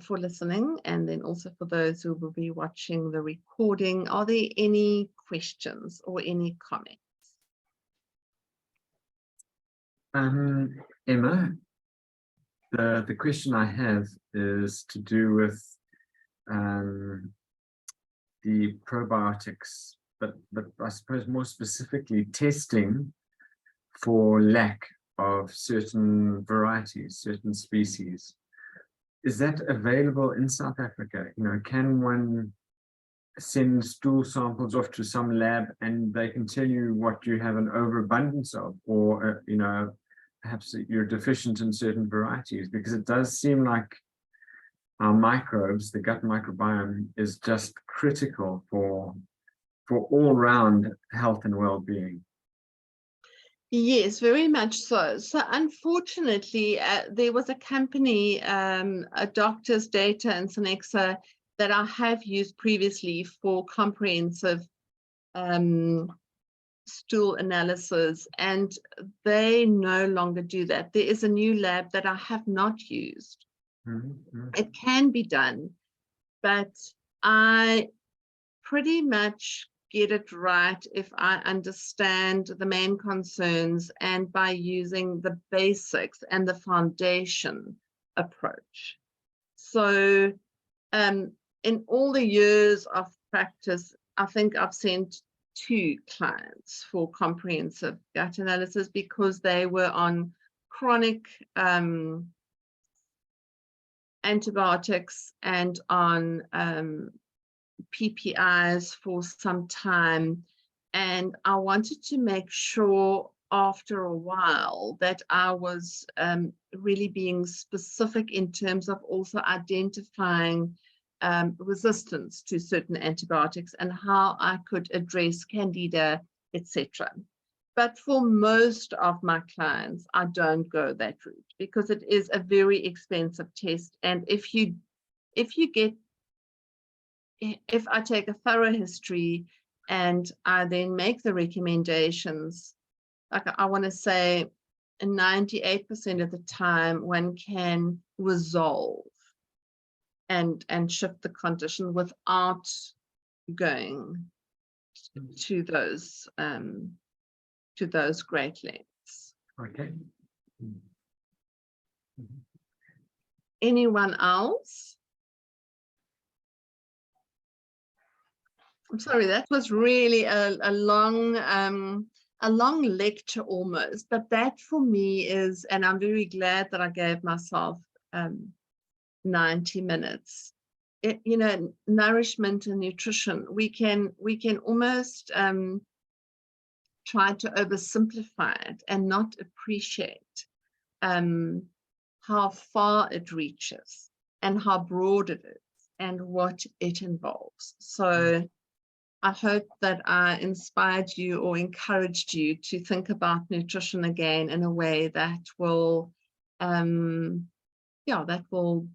Speaker 1: for listening, and then also for those who will be watching the recording. Are there any questions or any comments?
Speaker 3: Emma, the question I have is to do with the probiotics, but I suppose more specifically testing for lack of certain varieties, certain species. Is that available in South Africa? You know, can one send stool samples off to some lab and they can tell you what you have an overabundance of, or you know, perhaps you're deficient in certain varieties? Because it does seem like our microbes, the gut microbiome, is just critical for all-round health and well-being.
Speaker 1: Yes, very much so. So unfortunately, there was a company, a doctor's data in Synexa, that I have used previously for comprehensive stool analysis, and they no longer do that. There is a new lab that I have not used. Mm-hmm. It can be done, but I pretty much get it right if I understand the main concerns and by using the basics and the foundation approach. So in all the years of practice, I think I've sent 2 clients for comprehensive gut analysis because they were on chronic antibiotics and on PPIs for some time, and I wanted to make sure after a while that I was really being specific in terms of also identifying resistance to certain antibiotics and how I could address candida, etc. But for most of my clients, I don't go that route because it is a very expensive test, and if I take a thorough history and I then make the recommendations, like I want to say 98% of the time one can resolve and shift the condition without going to those great lengths.
Speaker 3: Okay.
Speaker 1: Anyone else? I'm sorry, that was really a long lecture almost, but that for me is, and I'm very glad that I gave myself 90 minutes. You know, nourishment and nutrition, we can almost try to oversimplify it and not appreciate how far it reaches and how broad it is and what it involves. So I hope that I inspired you or encouraged you to think about nutrition again in a way that will, that will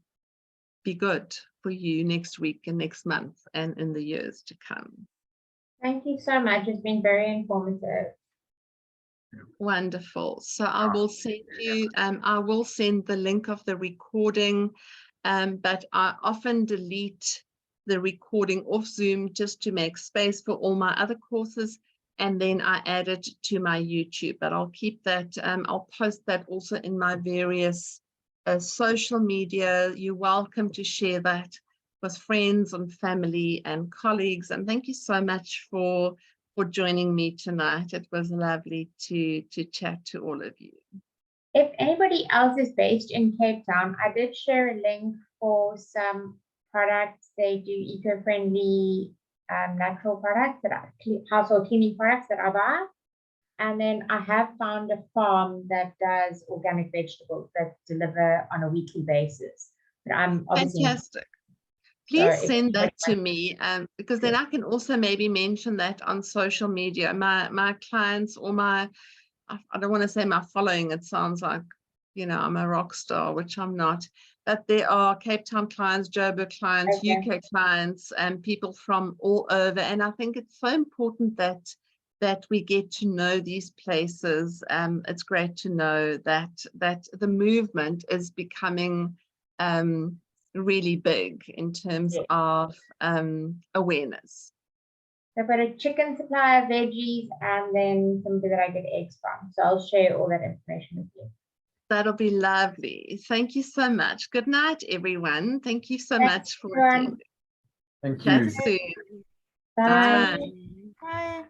Speaker 1: be good for you next week and next month and in the years to come.
Speaker 4: Thank you so much. It's been very informative.
Speaker 1: Wonderful. So I will send you, I will send the link of the recording, but I often delete the recording off Zoom just to make space for all my other courses, and then I add it to my YouTube, but I'll keep that, I'll post that also in my various social media. You're welcome to share that with friends and family and colleagues, and thank you so much for joining me tonight. It was lovely to chat to all of you.
Speaker 4: If anybody else is based in Cape Town, I did share a link for some products. They do eco-friendly natural products that are household cleaning products that I buy. And then I have found a farm that does organic vegetables that deliver on a weekly basis. But I'm obviously
Speaker 1: fantastic. Please send that to me, because then I can also maybe mention that on social media. My clients or I don't want to say my following, it sounds like, you know, I'm a rock star, which I'm not, but there are Cape Town clients, Joburg clients, UK clients, and people from all over. And I think it's so important that we get to know these places. It's great to know that the movement is becoming really big in terms of awareness.
Speaker 4: I've got a chicken supply of veggies and then somebody that I get eggs from. So I'll share all that information with you.
Speaker 1: That'll be lovely. Thank you so much. Good night, everyone. Thank you so much for attending.
Speaker 3: Thank you.
Speaker 1: Chat soon.
Speaker 4: Bye.
Speaker 1: Bye.
Speaker 2: Bye.